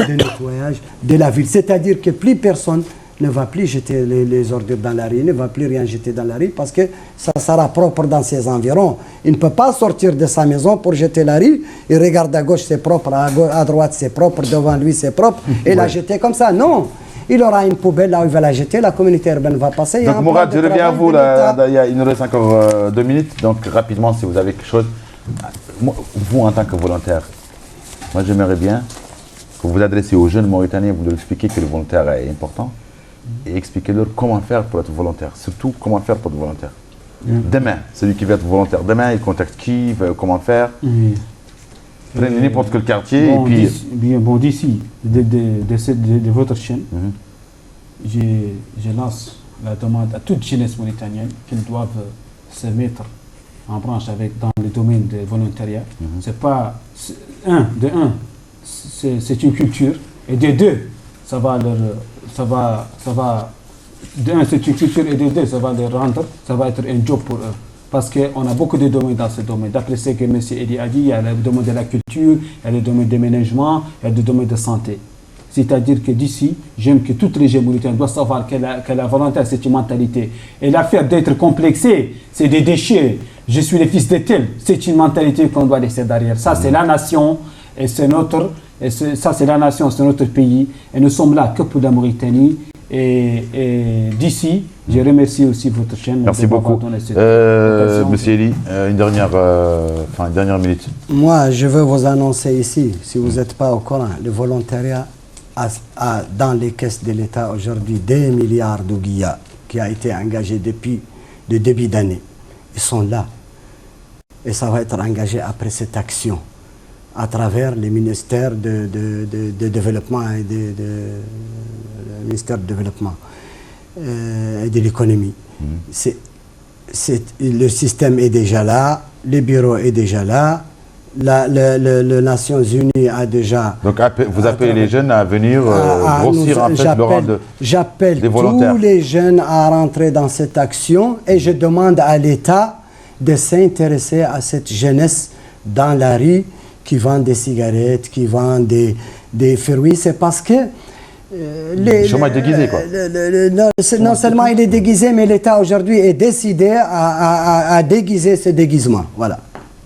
nettoyage de la ville. C'est-à-dire que plus personne ne va plus jeter les ordures dans la rue, ne va plus rien jeter dans la rue parce que ça sera propre dans ses environs. Il ne peut pas sortir de sa maison pour jeter la rue. Il regarde à gauche, c'est propre, à droite, c'est propre, devant lui, c'est propre, et la jeter comme ça. Non! Il aura une poubelle là où il va la jeter, la communauté urbaine va passer. Donc Mourad, je reviens à vous, il nous reste encore 2 minutes, donc rapidement si vous avez quelque chose. Vous en tant que volontaire, moi j'aimerais bien que vous vous adressiez aux jeunes Mauritaniens, vous leur expliquez que le volontaire est important et expliquez-leur comment faire pour être volontaire, surtout comment faire pour être volontaire. Demain, celui qui veut être volontaire, demain il contacte qui, comment faire. Prenez n'importe quel quartier bon, et puis... D'ici, de votre chaîne, je lance la demande à toute jeunesse mauritanienne qu'ils doivent se mettre en branche dans le domaine du volontariat. C'est pas... c'est une culture, et de deux, ça va, de un, c'est une culture, et de deux, ça va leur rendre, ça va être un job pour eux. Parce qu'on a beaucoup de domaines dans ce domaine. D'après ce que M. Edi a dit, il y a le domaine de la culture, il y a le domaine de management, il y a le domaine de santé. C'est-à-dire que d'ici, j'aime que toutes les jeunes Mauritaniens doivent savoir que la volonté, c'est une mentalité. Et l'affaire d'être complexé, c'est des déchets. Je suis le fils de tel. C'est une mentalité qu'on doit laisser derrière. Ça, c'est la nation, et c'est notre... ça, c'est la nation, c'est notre pays. Et nous sommes là que pour la Mauritanie. Et d'ici, je remercie aussi votre chaîne. Merci beaucoup. Monsieur Eli, une dernière minute. Moi, je veux vous annoncer ici, si vous n'êtes pas au courant, le volontariat a dans les caisses de l'État aujourd'hui 2 milliards d'ouguiya qui a été engagé depuis le début d'année. Ils sont là. Et ça va être engagé après cette action à travers les ministères de développement et le ministère du développement et de l'économie. Le système est déjà là, le bureau est déjà là, les Nations Unies a déjà... Donc vous appelez les jeunes à venir grossir en fait le rang J'appelle des volontaires. Tous les jeunes à rentrer dans cette action et je demande à l'État de s'intéresser à cette jeunesse dans la rue qui vend des cigarettes, qui vend des fruits. C'est parce que... le chômage déguisé, quoi. Non seulement il est déguisé, mais l'État aujourd'hui est décidé à déguiser ce déguisement. Voilà.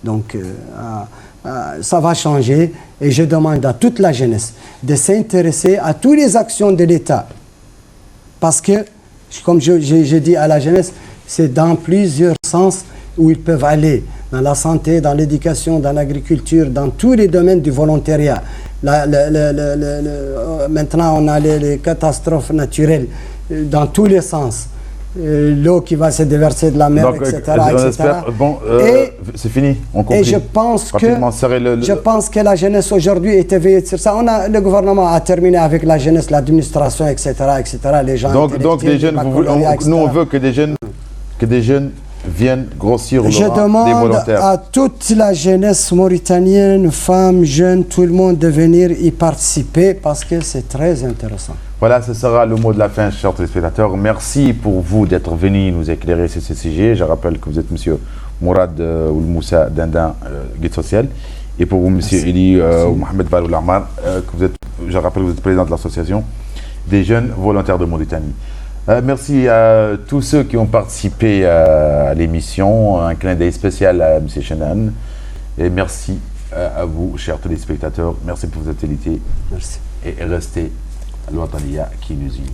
Donc, ça va changer et je demande à toute la jeunesse de s'intéresser à toutes les actions de l'État. Parce que, comme j'ai dit à la jeunesse, c'est dans plusieurs sens où ils peuvent aller. Dans la santé, dans l'éducation, dans l'agriculture, dans tous les domaines du volontariat. Maintenant, on a les catastrophes naturelles dans tous les sens. L'eau qui va se déverser de la mer, donc, etc. Bon, c'est fini, on comprend. Et je pense que la jeunesse aujourd'hui est éveillée sur ça. Le gouvernement a terminé avec la jeunesse, l'administration, etc., etc. Les gens donc les jeunes, nous on veut que des jeunes viennent grossir le rang des volontaires. Je demande à toute la jeunesse mauritanienne, femmes, jeunes, tout le monde de venir y participer parce que c'est très intéressant. Voilà, ce sera le mot de la fin, chers téléspectateurs. Merci pour vous d'être venus nous éclairer sur ce sujet. Je rappelle que vous êtes M. Mourad Oulmoussa Dindin, guide social. Et pour vous, M. Eli Mohamed Balou Larmar, je rappelle que vous êtes président de l'association des jeunes volontaires de Mauritanie. Merci à tous ceux qui ont participé à l'émission. Un clin d'œil spécial à M. Chenan. Et merci à vous, chers téléspectateurs. Merci pour votre fidélité. Merci. Et restez à l'Ouattania qui nous unit.